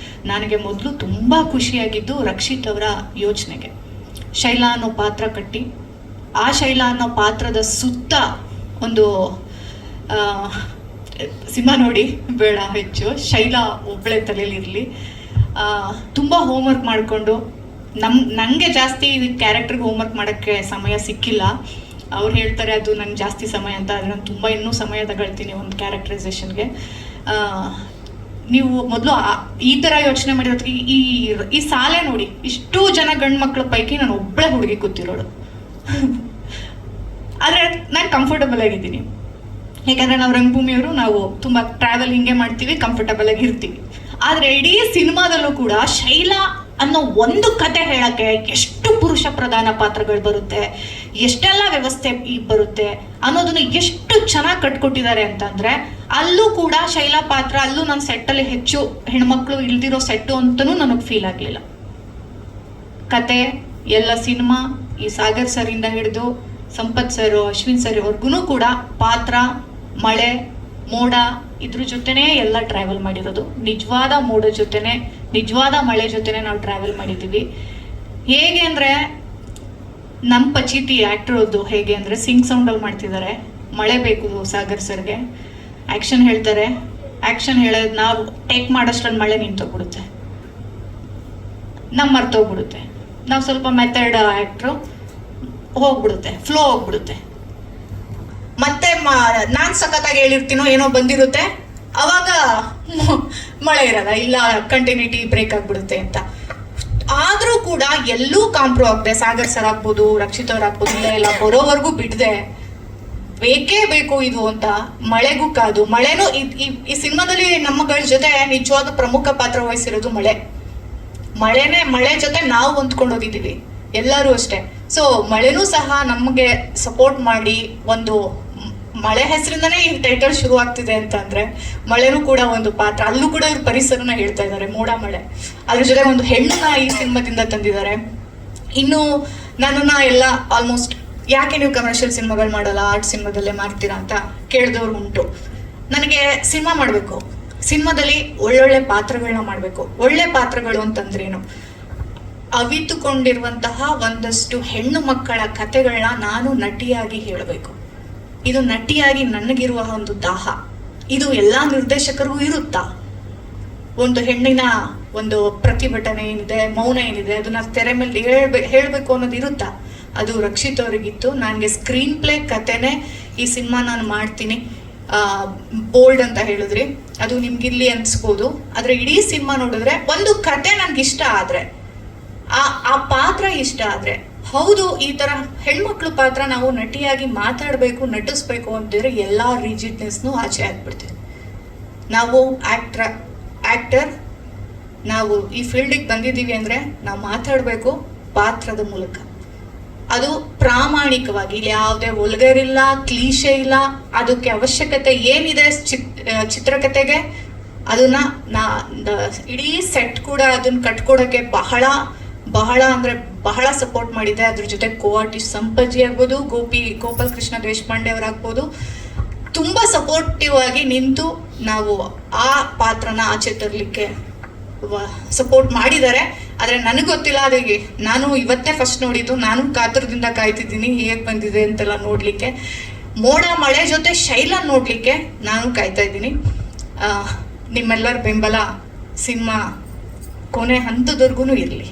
ನನಗೆ ಮೊದಲು ತುಂಬ ಖುಷಿಯಾಗಿದ್ದು ರಕ್ಷಿತ್ ಅವರ ಯೋಚನೆಗೆ. ಶೈಲಾ ಅನ್ನೋ ಪಾತ್ರ ಕಟ್ಟಿ, ಆ ಶೈಲಾ ಅನ್ನೋ ಪಾತ್ರದ ಸುತ್ತ ಒಂದು ಸಿನಿಮಾ ನೋಡಿ ಬೇಡ ಹೆಚ್ಚು, ಶೈಲಾ ಒಬ್ಬಳೆ ತಲೆಯಲ್ಲಿರಲಿ. ತುಂಬ ಹೋಮ್ವರ್ಕ್ ಮಾಡಿಕೊಂಡು, ನನಗೆ ಜಾಸ್ತಿ ಕ್ಯಾರೆಕ್ಟರ್ಗೆ ಹೋಮ್ವರ್ಕ್ ಮಾಡೋಕ್ಕೆ ಸಮಯ ಸಿಕ್ಕಿಲ್ಲ. ಅವ್ರು ಹೇಳ್ತಾರೆ ಅದು ನಂಗೆ ಜಾಸ್ತಿ ಸಮಯ ಅಂತ, ಆದರೆ ನಾನು ತುಂಬ ಇನ್ನೂ ಸಮಯ ತಗೊಳ್ತೀನಿ ಒಂದು ಕ್ಯಾರೆಕ್ಟರೈಸೇಷನ್ಗೆ. ನೀವು ಮೊದಲು ಈ ಥರ ಯೋಚನೆ ಮಾಡಿರೋದು, ಈ ಸಾಲೆ ನೋಡಿ, ಇಷ್ಟು ಜನ ಗಂಡು ಮಕ್ಕಳ ಪೈಕಿ ನಾನು ಒಬ್ಬಳೆ ಹುಡುಗಿ ಕೂತಿರೋಳು. ಆದರೆ ನಾನು ಕಂಫರ್ಟಬಲ್ ಆಗಿದ್ದೀನಿ. ಯಾಕಂದರೆ ನಾವು ರಂಗಭೂಮಿಯವರು, ನಾವು ತುಂಬ ಟ್ರಾವೆಲ್ ಹಿಂಗೆ ಮಾಡ್ತೀವಿ, ಕಂಫರ್ಟಬಲ್ ಆಗಿ ಇರ್ತೀವಿ. ಆದರೆ ಇಡೀ ಸಿನಿಮಾದಲ್ಲೂ ಕೂಡ ಶೈಲಾ ಅನ್ನೋ ಒಂದು ಕತೆ ಹೇಳಕ್ಕೆ ಎಷ್ಟು ಪುರುಷ ಪ್ರಧಾನ ಪಾತ್ರಗಳು ಬರುತ್ತೆ, ಎಷ್ಟೆಲ್ಲ ವ್ಯವಸ್ಥೆ ಬರುತ್ತೆ ಅನ್ನೋದನ್ನ ಎಷ್ಟು ಚೆನ್ನಾಗಿ ಕಟ್ಕೊಟ್ಟಿದ್ದಾರೆ ಅಂತಂದ್ರೆ, ಅಲ್ಲೂ ಕೂಡ ಶೈಲಾ ಪಾತ್ರ, ಅಲ್ಲೂ ನನ್ನ ಸೆಟ್ಟಲ್ಲಿ ಹೆಚ್ಚು ಹೆಣ್ಮಕ್ಳು ಇಳ್ದಿರೋ ಸೆಟ್ಟು ಅಂತಲೂ ನನಗೆ ಫೀಲ್ ಆಗಲಿಲ್ಲ. ಕತೆ ಎಲ್ಲ ಸಿನಿಮಾ, ಈ ಸಾಗರ್ ಸರ್ ಇಂದ ಹಿಡಿದು ಸಂಪತ್ ಸರ್, ಅಶ್ವಿನ್ ಸರ್ ಅವ್ರಿಗೂ ಕೂಡ ಪಾತ್ರ, ಮಳೆ, ಮೋಡ ಇದ್ರ ಜೊತೆನೇ ಎಲ್ಲ ಟ್ರಾವೆಲ್ ಮಾಡಿರೋದು. ನಿಜವಾದ ಮೋಡ ಜೊತೆನೆ, ನಿಜವಾದ ಮಳೆ ಜೊತೆನೆ ನಾವು ಟ್ರಾವೆಲ್ ಮಾಡಿದ್ದೀವಿ. ಹೇಗೆ ಅಂದರೆ, ನಮ್ಮ ಪಚಿತಿ ಆ್ಯಕ್ಟರ್ದು ಹೇಗೆ ಅಂದರೆ, ಸಿಂಗ್ ಸೌಂಡಲ್ಲಿ ಮಾಡ್ತಿದ್ದಾರೆ. ಮಳೆ ಬೇಕು ಸಾಗರ್ ಸರ್ಗೆ, ಆ್ಯಕ್ಷನ್ ಹೇಳ್ತಾರೆ. ಆ್ಯಕ್ಷನ್ ಹೇಳೋದು ನಾವು ಟೇಕ್ ಮಾಡೋಷ್ಟ್ರಲ್ಲಿ ಮಳೆ ನಿಂತೋಗ್ಬಿಡುತ್ತೆ, ನಮ್ಮ ಮರ್ತೋಗ್ಬಿಡುತ್ತೆ. ನಾವು ಸ್ವಲ್ಪ ಮೆಥಡ್ ಆ್ಯಕ್ಟ್ರು, ಹೋಗ್ಬಿಡುತ್ತೆ, ಫ್ಲೋ ಹೋಗ್ಬಿಡುತ್ತೆ. ಮತ್ತೆ ನಾನು ಸಖತ್ತಾಗಿ ಹೇಳಿರ್ತೀನೋ ಏನೋ ಬಂದಿರುತ್ತೆ, ಅವಾಗ ಮಳೆ ಇರಲ್ಲ, ಇಲ್ಲ ಕಂಟಿನ್ಯೂಟಿ ಬ್ರೇಕ್ ಆಗ್ಬಿಡುತ್ತೆ ಅಂತ. ಆದರೂ ಕೂಡ ಎಲ್ಲೂ ಕಾಂಪ್ರೋ ಆಗದೆ, ಸಾಗರ್ ಸರ್ ಆಗ್ಬೋದು, ರಕ್ಷಿತ್ ಅವ್ರು ಆಗ್ಬೋದು, ಇಲ್ಲ ಬರೋವರೆಗೂ ಬಿಡದೆ ಬೇಕೇ ಬೇಕು ಇದು ಅಂತ ಮಳೆಗೂ ಕಾದು. ಮಳೆನೂ ಈ ಸಿನಿಮಾದಲ್ಲಿ ನಮ್ಮಗಳ ಜೊತೆ ನಿಜವಾದ ಪ್ರಮುಖ ಪಾತ್ರ ವಹಿಸಿರೋದು ಮಳೆ. ಮಳೆ ಜೊತೆ ನಾವು ಹೊಂದ್ಕೊಂಡೋಗಿದ್ದೀವಿ ಎಲ್ಲರೂ ಅಷ್ಟೇ. ಸೊ ಮಳೆನೂ ಸಹ ನಮಗೆ ಸಪೋರ್ಟ್ ಮಾಡಿ, ಒಂದು ಮಳೆ ಹೆಸರಿಂದನೇ ಈ ಟೈಟಲ್ ಶುರು ಆಗ್ತಿದೆ ಅಂತಂದ್ರೆ, ಮಳೆನೂ ಕೂಡ ಒಂದು ಪಾತ್ರ. ಅಲ್ಲೂ ಕೂಡ ಇವ್ರ ಪರಿಸರನ ಹೇಳ್ತಾ ಇದ್ದಾರೆ, ಮೋಡ ಮಳೆ. ಅದ್ರ ಜೊತೆ ಒಂದು ಹೆಣ್ಣನ್ನ ಈ ಸಿನಿಮಾದಿಂದ ತಂದಿದ್ದಾರೆ. ಇನ್ನು ನನ್ನನ್ನ ಎಲ್ಲ ಆಲ್ಮೋಸ್ಟ್, ಯಾಕೆ ನೀವು ಕಮರ್ಷಿಯಲ್ ಸಿನಿಮಾಗಳು ಮಾಡಲ್ಲ, ಆರ್ಟ್ ಸಿನಿಮಾದಲ್ಲೇ ಮಾಡ್ತೀರಾ ಅಂತ ಕೇಳಿದವ್ರು ಉಂಟು. ನನಗೆ ಸಿನಿಮಾ ಮಾಡಬೇಕು, ಸಿನಿಮಾದಲ್ಲಿ ಒಳ್ಳೊಳ್ಳೆ ಪಾತ್ರಗಳನ್ನ ಮಾಡಬೇಕು. ಒಳ್ಳೆ ಪಾತ್ರಗಳು ಅಂತಂದ್ರೇನು, ಅವಿತುಕೊಂಡಿರುವಂತಹ ಒಂದಷ್ಟು ಹೆಣ್ಣು ಮಕ್ಕಳ ಕತೆಗಳನ್ನ ನಾನು ನಟಿಯಾಗಿ ಹೇಳಬೇಕು. ಇದು ನಟಿಯಾಗಿ ನನಗಿರುವ ಒಂದು ದಾಹ. ಇದು ಎಲ್ಲ ನಿರ್ದೇಶಕರಿಗೂ ಇರುತ್ತಾ? ಒಂದು ಹೆಣ್ಣಿನ ಒಂದು ಪ್ರತಿಭಟನೆ ಏನಿದೆ, ಮೌನ ಏನಿದೆ, ಅದನ್ನ ತೆರೆ ಮೇಲೆ ಹೇಳಬೇಕು ಅನ್ನೋದು ಇರುತ್ತಾ? ಅದು ರಕ್ಷಿತ್ ಅವರಿಗಿತ್ತು. ನನಗೆ ಸ್ಕ್ರೀನ್ ಪ್ಲೇ ಕತೆನೇ ಈ ಸಿನಿಮಾ ನಾನು ಮಾಡ್ತೀನಿ, ಬೋಲ್ಡ್ ಅಂತ ಹೇಳಿದ್ರಿ, ಅದು ನಿಮ್ಗಿರ್ಲಿ ಅನ್ಸ್ಬೋದು. ಆದರೆ ಇಡೀ ಸಿನಿಮಾ ನೋಡಿದ್ರೆ ಒಂದು ಕತೆ ನನ್ಗೆ ಇಷ್ಟ ಆದರೆ, ಆ ಪಾತ್ರ ಇಷ್ಟ ಆದರೆ, ಹೌದು ಈ ಥರ ಹೆಣ್ಮಕ್ಳು ಪಾತ್ರ ನಾವು ನಟಿಯಾಗಿ ಮಾತಾಡಬೇಕು, ನಟಿಸ್ಬೇಕು ಅಂತಿದ್ರೆ ಎಲ್ಲ ರಿಜಿಡ್ನೆಸ್ನು ಆಚೆ ಆಗ್ಬಿಡ್ತೀವಿ. ನಾವು ಆ್ಯಕ್ಟರ್ ನಾವು ಈ ಫೀಲ್ಡಿಗೆ ಬಂದಿದ್ದೀವಿ ಅಂದರೆ ನಾವು ಮಾತಾಡಬೇಕು ಪಾತ್ರದ ಮೂಲಕ. ಅದು ಪ್ರಾಮಾಣಿಕವಾಗಿ, ಯಾವುದೇ ವಲ್ಗರ್ ಇಲ್ಲ, ಕ್ಲೀಶೆ ಇಲ್ಲ. ಅದಕ್ಕೆ ಅವಶ್ಯಕತೆ ಏನಿದೆ ಚಿತ್ರಕಥೆಗೆ, ಅದನ್ನ ಇಡೀ ಸೆಟ್ ಕೂಡ ಅದನ್ನ ಕಟ್ಕೊಡೋಕ್ಕೆ ಬಹಳ ಬಹಳ ಅಂದರೆ ಬಹಳ ಸಪೋರ್ಟ್ ಮಾಡಿದೆ. ಅದ್ರ ಜೊತೆ ಕೋ ಆರ್ಟಿಸ್ಟ್ ಸಂಪಜ್ಜಿ ಆಗ್ಬೋದು, ಗೋಪಾಲ್ ಕೃಷ್ಣ ದೇಶಪಾಂಡೆ ಅವರಾಗ್ಬೋದು, ತುಂಬ ಸಪೋರ್ಟಿವ್ ಆಗಿ ನಿಂತು ನಾವು ಆ ಪಾತ್ರನ ಆಚೆ ತರಲಿಕ್ಕೆ ಸಪೋರ್ಟ್ ಮಾಡಿದ್ದಾರೆ. ಆದರೆ ನನಗೆ ಗೊತ್ತಿಲ್ಲ, ಅದಕ್ಕೆ ನಾನು ಇವತ್ತೇ ಫಸ್ಟ್ ನೋಡಿದ್ದು. ನಾನು ಕಾತರದಿಂದ ಕಾಯ್ತಿದ್ದೀನಿ ಹೇಗೆ ಬಂದಿದೆ ಅಂತೆಲ್ಲ ನೋಡಲಿಕ್ಕೆ. ಮೋಡ ಮಳೆ ಜೊತೆ ಶೈಲ ನೋಡಲಿಕ್ಕೆ ನಾನು ಕಾಯ್ತಾ ಇದ್ದೀನಿ. ನಿಮ್ಮೆಲ್ಲರ ಬೆಂಬಲ ಸಿನಿಮಾ ಕೊನೆ ಹಂತದವರೆಗೂ ಇರಲಿ.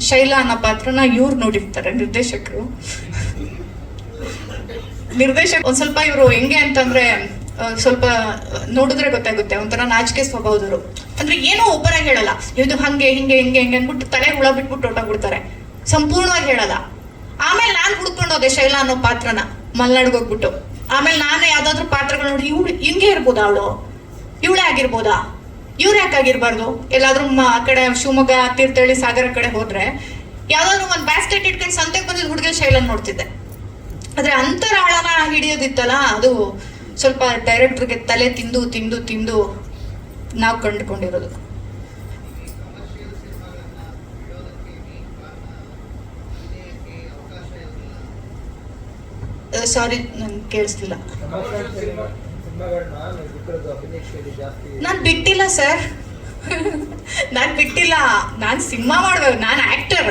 ಶೈಲಾ ಅನ್ನೋ ಪಾತ್ರನ ಇವ್ರು ನೋಡಿರ್ತಾರೆ, ನಿರ್ದೇಶಕರು ಒಂದ್ ಸ್ವಲ್ಪ ಇವರು ಹೆಂಗೆ ಅಂತಂದ್ರೆ ಸ್ವಲ್ಪ ನೋಡಿದ್ರೆ ಗೊತ್ತಾಗುತ್ತೆ, ಒಂಥರ ನಾಚಿಕೆ ಸ್ವಭಾವದವರು. ಅಂದ್ರೆ ಏನೋ ಒಬ್ಬರಾಗಿ ಹೇಳಲ್ಲ, ಇದು ಹಂಗೆ ಹಿಂಗೆ ಹಿಂಗೆ ಹಿಂಗೆ ಅಂದ್ಬಿಟ್ಟು ತಲೆ ಹುಳ ಬಿಟ್ಬಿಟ್ಟು ಹೊರಟೋಗ್ಬಿಡ್ತಾರೆ, ಸಂಪೂರ್ಣವಾಗಿ ಹೇಳಲ್ಲ. ಆಮೇಲೆ ನಾನು ಹುಡ್ಕೊಂಡು ಹೋದೆ ಶೈಲಾ ಅನ್ನೋ ಪಾತ್ರನ ಮಲ್ನಾಡ್ಗೆ ಹೋಗ್ಬಿಟ್ಟು. ಆಮೇಲೆ ನಾನು ಯಾವ್ದಾದ್ರು ಪಾತ್ರಗಳು ನೋಡಿ ಇವಳು ಹಿಂಗೆ ಇರ್ಬೋದಾ, ಇವಳೇ ಆಗಿರ್ಬೋದಾ, ಇವ್ರು ಯಾಕಾಗಿರ್ಬಾರ್ದು. ಎಲ್ಲಾದ್ರೂ ಆ ಕಡೆ ಶಿವಮೊಗ್ಗ, ತೀರ್ಥಹಳ್ಳಿ, ಸಾಗರ ಕಡೆ ಹೋದ್ರೆ ಯಾವ್ದಾದ್ರು ಒಂದು ಬ್ಯಾಸ್ಕೆಟ್ ಇಟ್ಕೊಂಡು ಸಂತೆಗೆ ಬಂದಿದ್ದು ಹುಡುಗಿ ಶೈಲನ್ ನೋಡ್ತಿದ್ದೆ. ಆದ್ರೆ ಅಂತರಾಳನ ಹಿಡಿಯೋದಿತ್ತಲ್ಲ, ಅದು ಸ್ವಲ್ಪ ಡೈರೆಕ್ಟರ್ಗೆ ತಲೆ ತಿಂದು ತಿಂದು ತಿಂದು ನಾವು ಕಂಡುಕೊಂಡಿರೋದು. ಸಾರಿ, ನನ್ಗೆ ಕೇಳಿಸ್ತಿಲ್ಲ. ನಾನು ಬಿಟ್ಟಿಲ್ಲ ಸರ್, ನಾನು ಬಿಟ್ಟಿಲ್ಲ. ನಾನು ಸಿನಿಮಾ ಮಾಡ್ಬೇಕು, ನಾನು ಆಕ್ಟರ್.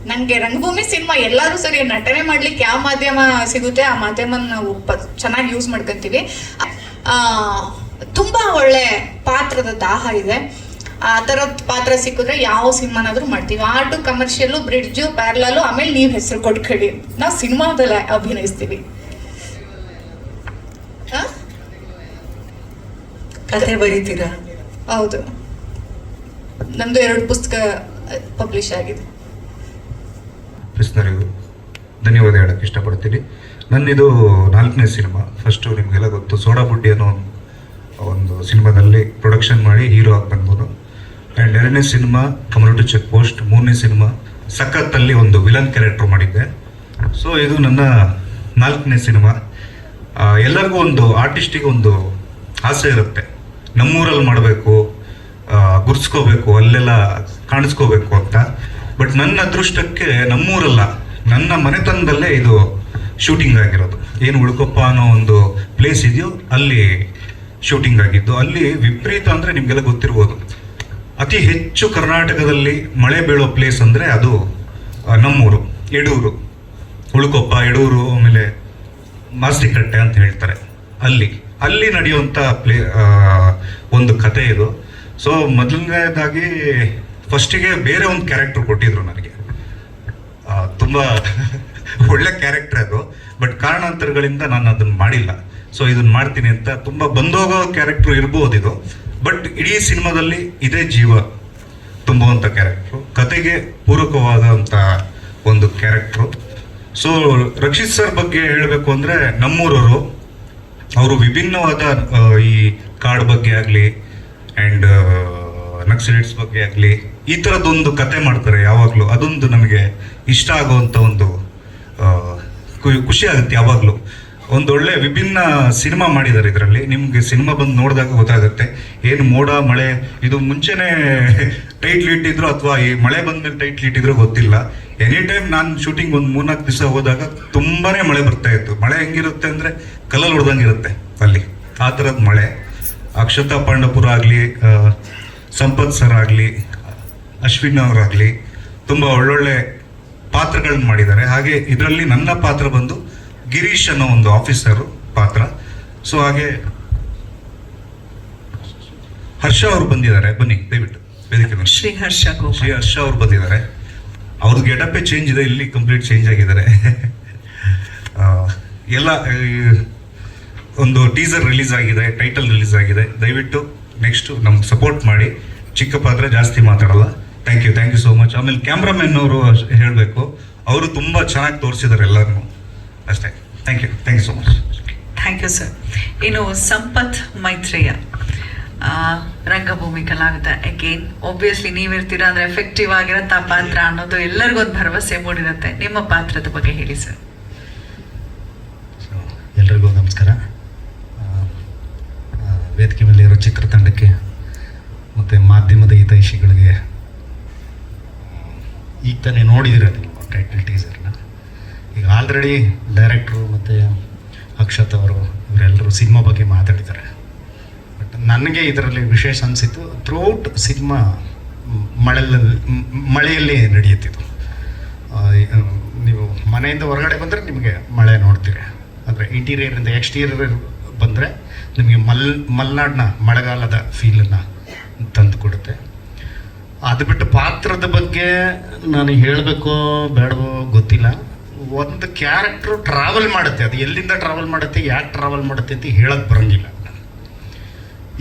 ನನಗೆ ರಂಗಭೂಮಿ ಸಿನಿಮಾ ಎಲ್ಲರೂ ಸರಿ, ನಟನೆ ಮಾಡ್ಲಿಕ್ಕೆ ಯಾವ ಮಾಧ್ಯಮ ಸಿಗುತ್ತೆ ಆ ಮಾಧ್ಯಮನ ನಾವು ಚೆನ್ನಾಗಿ ಯೂಸ್ ಮಾಡ್ಕೊಂತೀವಿ. ತುಂಬಾ ಒಳ್ಳೆ ಪಾತ್ರದ ದಾಹ ಇದೆ. ಆ ಥರದ ಪಾತ್ರ ಸಿಕ್ಕಿದ್ರೆ ಯಾವ ಸಿನಿಮಾನಾದ್ರೂ ಮಾಡ್ತೀವಿ. ಆರ್ಟು, ಕಮರ್ಷಿಯಲ್ಲು, ಬ್ರಿಡ್ಜು, ಪ್ಯಾರಲಲು, ಆಮೇಲೆ ನೀವು ಹೆಸರು ಕೊಟ್ಕೊಳ್ಳಿ, ನಾವು ಸಿನಿಮಾದಲ್ಲೇ ಅಭಿನಯಿಸ್ತೀವಿ. ಕತೆ ಬರೀತೀರಾ? ಹೌದು, ನಮ್ದು 2 ಪುಸ್ತಕ ಪಬ್ಲಿಷ್ ಆಗಿದೆ. ಲಿಸ್ನರಿಗೂ ಧನ್ಯವಾದ ಹೇಳಕ್ಕೆ ಇಷ್ಟಪಡ್ತೀನಿ. ನನ್ನಿದು 4ನೇ ಸಿನಿಮಾ. ಫಸ್ಟು ನಿಮಗೆಲ್ಲ ಗೊತ್ತು, ಸೋಡಾ ಬುಡ್ಡಿ ಅನ್ನೋ ಒಂದು ಸಿನಿಮಾದಲ್ಲಿ ಪ್ರೊಡಕ್ಷನ್ ಮಾಡಿ ಹೀರೋ ಆಗಿ ಬಂದವನು. ಆ್ಯಂಡ್ 2ನೇ ಸಿನಿಮಾ ಕಮ್ಯುನಿಟಿ ಚೆಕ್ ಪೋಸ್ಟ್. 3ನೇ ಸಿನಿಮಾ ಸಖತ್ತಲ್ಲಿ ಒಂದು ವಿಲನ್ ಕ್ಯಾರೆಕ್ಟರ್ ಮಾಡಿದ್ದೆ. ಸೊ ಇದು ನನ್ನ 4ನೇ ಸಿನಿಮಾ. ಎಲ್ಲರಿಗೂ ಒಂದು ಆರ್ಟಿಸ್ಟಿಗೆ ಒಂದು ಆಸೆ ಇರುತ್ತೆ, ನಮ್ಮೂರಲ್ಲಿ ಮಾಡಬೇಕು, ಗುರ್ಸ್ಕೋಬೇಕು, ಅಲ್ಲೆಲ್ಲ ಕಾಣಿಸ್ಕೋಬೇಕು ಅಂತ. ಬಟ್ ನನ್ನ ಅದೃಷ್ಟಕ್ಕೆ ನಮ್ಮೂರಲ್ಲ, ನನ್ನ ಮನೆತನದಲ್ಲೇ ಇದು ಶೂಟಿಂಗ್ ಆಗಿರೋದು. ಏನು ಉಳ್ಕೊಪ್ಪ ಅನ್ನೋ ಒಂದು ಪ್ಲೇಸ್ ಇದೆಯೋ ಅಲ್ಲಿ ಶೂಟಿಂಗ್ ಆಗಿದ್ದು. ಅಲ್ಲಿ ವಿಪರೀತ ಅಂದರೆ ನಿಮಗೆಲ್ಲ ಗೊತ್ತಿರ್ಬೋದು, ಅತಿ ಹೆಚ್ಚು ಕರ್ನಾಟಕದಲ್ಲಿ ಮಳೆ ಬೀಳೋ ಪ್ಲೇಸ್ ಅಂದರೆ ಅದು ನಮ್ಮೂರು, ಯಡೂರು. ಉಳ್ಕೊಪ್ಪ, ಯಡೂರು, ಆಮೇಲೆ ಮಾಸ್ತಿಕಟ್ಟೆ ಅಂತ ಹೇಳ್ತಾರೆ. ಅಲ್ಲಿ ನಡೆಯುವಂಥ ಒಂದು ಕತೆ ಇದು. ಸೊ ಮೊದಲನೇದಾಗಿ ಫಸ್ಟಿಗೆ ಬೇರೆ ಒಂದು ಕ್ಯಾರೆಕ್ಟರ್ ಕೊಟ್ಟಿದ್ರು ನನಗೆ, ತುಂಬ ಒಳ್ಳೆ ಕ್ಯಾರೆಕ್ಟರ್ ಅದು. ಬಟ್ ಕಾರಣಾಂತರಗಳಿಂದ ನಾನು ಅದನ್ನು ಮಾಡಿಲ್ಲ. ಸೊ ಇದನ್ನು ಮಾಡ್ತೀನಿ ಅಂತ ತುಂಬ ಬಂದೋಗೋ ಕ್ಯಾರೆಕ್ಟ್ರು ಇರ್ಬೋದು ಇದು. ಬಟ್ ಇಡೀ ಸಿನಿಮಾದಲ್ಲಿ ಇದೇ ಜೀವ ತುಂಬುವಂಥ ಕ್ಯಾರೆಕ್ಟ್ರು, ಕತೆಗೆ ಪೂರಕವಾದಂಥ ಒಂದು ಕ್ಯಾರೆಕ್ಟ್ರು. ಸೊ ರಕ್ಷಿತ್ ಸರ್ ಬಗ್ಗೆ ಹೇಳಬೇಕು ಅಂದರೆ, ನಮ್ಮೂರವರು, ಅವರು ವಿಭಿನ್ನವಾದ ಈ ಕಾಡ್ ಬಗ್ಗೆ ಆಗಲಿ ಆ್ಯಂಡ್ ನಕ್ಸಲೈಟ್ಸ್ ಬಗ್ಗೆ ಆಗಲಿ ಈ ಥರದ್ದೊಂದು ಕತೆ ಮಾಡ್ತಾರೆ ಯಾವಾಗಲೂ. ಅದೊಂದು ನಮಗೆ ಇಷ್ಟ ಆಗುವಂಥ ಒಂದು ಖುಷಿ ಆಗುತ್ತೆ ಯಾವಾಗಲೂ. ಒಂದೊಳ್ಳೆ ವಿಭಿನ್ನ ಸಿನಿಮಾ ಮಾಡಿದ್ದಾರೆ ಇದರಲ್ಲಿ. ನಿಮಗೆ ಸಿನಿಮಾ ಬಂದು ನೋಡಿದಾಗ ಗೊತ್ತಾಗುತ್ತೆ. ಏನು ಮೋಡ ಮಳೆ ಇದು ಮುಂಚೆನೇ ಟೈಟ್ಲ್ ಇಟ್ಟಿದ್ರು ಅಥವಾ ಈ ಮಳೆ ಬಂದ್ಮೇಲೆ ಟೈಟ್ಲ್ ಇಟ್ಟಿದ್ರು ಗೊತ್ತಿಲ್ಲ. ಎನಿ ಟೈಮ್ ನಾನು ಶೂಟಿಂಗ್ ಒಂದು 3-4 ದಿವಸ ಹೋದಾಗ ತುಂಬಾ ಮಳೆ ಬರ್ತಾ ಇತ್ತು. ಮಳೆ ಹೆಂಗಿರುತ್ತೆ ಅಂದರೆ ಕಲ್ಲಲ್ಲಿ ಹೊಡೆದಂಗಿರುತ್ತೆ ಅಲ್ಲಿ, ಆ ಥರದ ಮಳೆ. ಅಕ್ಷತಾ ಪಾಂಡಪುರ ಆಗಲಿ, ಸಂಪತ್ ಸರ್ ಆಗಲಿ, ಅಶ್ವಿನ್ ಅವರಾಗಲಿ ತುಂಬ ಒಳ್ಳೊಳ್ಳೆ ಪಾತ್ರಗಳನ್ನ ಮಾಡಿದ್ದಾರೆ. ಹಾಗೆ ಇದರಲ್ಲಿ ನನ್ನ ಪಾತ್ರ ಬಂದು ಗಿರೀಶ್ ಅನ್ನೋ ಒಂದು ಆಫೀಸರು ಪಾತ್ರ. ಸೊ ಹಾಗೆ ಹರ್ಷ ಅವರು ಬಂದಿದ್ದಾರೆ, ಬನ್ನಿ ದಯವಿಟ್ಟು ವೇದಿಕೆ ಮೇಲೆ. ಶ್ರೀ ಹರ್ಷ ಅವರು ಬಂದಿದ್ದಾರೆ. ಅವ್ರದ್ದು ಗೆಟಪ್ಪೇ ಚೇಂಜ್ ಇದೆ, ಇಲ್ಲಿ ಕಂಪ್ಲೀಟ್ ಚೇಂಜ್ ಆಗಿದ್ದಾರೆ. ಎಲ್ಲ ಒಂದು ಟೀಸರ್ ರಿಲೀಸ್ ಆಗಿದೆ, ಟೈಟಲ್ ರಿಲೀಸ್ ಆಗಿದೆ. ದಯವಿಟ್ಟು ನೆಕ್ಸ್ಟು ನಮ್ಗೆ ಸಪೋರ್ಟ್ ಮಾಡಿ. ಚಿಕ್ಕ ಪಾತ್ರ, ಜಾಸ್ತಿ ಮಾತಾಡಲ್ಲ. Thank you so much. ಆಮೇಲೆ ಕ್ಯಾಮ್ರಾಮನ್ ಅವರು ಹೇಳಬೇಕು, ಅವರು ತುಂಬ ಚೆನ್ನಾಗಿ ತೋರಿಸಿದ್ದಾರೆ ಎಲ್ಲರನ್ನೂ, ಅಷ್ಟೇ. Thank you so much. Thank you sir. ಇನ್ನು ಸಂಪತ್ ಮೈತ್ರೇಯ, ರಂಗಭೂಮಿ ಕಲಾವಿದ. ಅಗೇನ್ ಒಬ್ವಿಯಸ್ಲಿ ನೀವಿರ್ತೀರಾ ಅಂದರೆ ಎಫೆಕ್ಟಿವ್ ಆಗಿರತ್ತೆ ಆ ಪಾತ್ರ ಅನ್ನೋದು ಎಲ್ಲರಿಗೂ ಒಂದು ಭರವಸೆ ಮೂಡಿರುತ್ತೆ. ನಿಮ್ಮ ಪಾತ್ರದ ಬಗ್ಗೆ ಹೇಳಿ ಸರ್. ಎಲ್ರಿಗೂ ನಮಸ್ಕಾರ. ವೇದಿಕೆ ಮೇಲೆ ಇರೋ ಚಿತ್ರತಂಡಕ್ಕೆ ಮತ್ತು ಮಾಧ್ಯಮದ ಹಿತೈಷಿಗಳಿಗೆ ಈಗ ತಾನೇ ನೋಡಿದಿರ ನೀವು ಟೈಟಲ್ ಟೀಸರ್ನ. ಈಗ ಆಲ್ರೆಡಿ ಡೈರೆಕ್ಟ್ರು ಮತ್ತು ಅಕ್ಷತ್ ಅವರು ಇವರೆಲ್ಲರೂ ಸಿನಿಮಾ ಬಗ್ಗೆ ಮಾತಾಡಿದ್ದಾರೆ. ಬಟ್ ನನಗೆ ಇದರಲ್ಲಿ ವಿಶೇಷ ಅನಿಸಿತ್ತು, ಥ್ರೂಔಟ್ ಸಿನಿಮಾ ಮಳೆಯಲ್ಲಿ ನಡೆಯುತ್ತಿದ್ದು. ನೀವು ಮನೆಯಿಂದ ಹೊರಗಡೆ ಬಂದರೆ ನಿಮಗೆ ಮಳೆ ನೋಡ್ತೀರಿ, ಅಂದರೆ ಇಂಟೀರಿಯರಿಂದ ಎಕ್ಸ್ಟೀರಿಯರ್ ಬಂದರೆ ನಿಮಗೆ ಮಲೆನಾಡಿನ ಮಳೆಗಾಲದ ಫೀಲನ್ನು ತಂದು ಕೊಡುತ್ತೆ. ಅದು ಬಿಟ್ಟು ಪಾತ್ರದ ಬಗ್ಗೆ ನಾನು ಹೇಳಬೇಕೋ ಬೇಡವೋ ಗೊತ್ತಿಲ್ಲ. ಒಂದು ಕ್ಯಾರೆಕ್ಟ್ರು ಟ್ರಾವೆಲ್ ಮಾಡುತ್ತೆ, ಅದು ಎಲ್ಲಿಂದ ಟ್ರಾವೆಲ್ ಮಾಡುತ್ತೆ, ಯಾಕೆ ಟ್ರಾವೆಲ್ ಮಾಡುತ್ತೆ ಅಂತ ಹೇಳಕ್ಕೆ ಬರೋಂಗಿಲ್ಲ.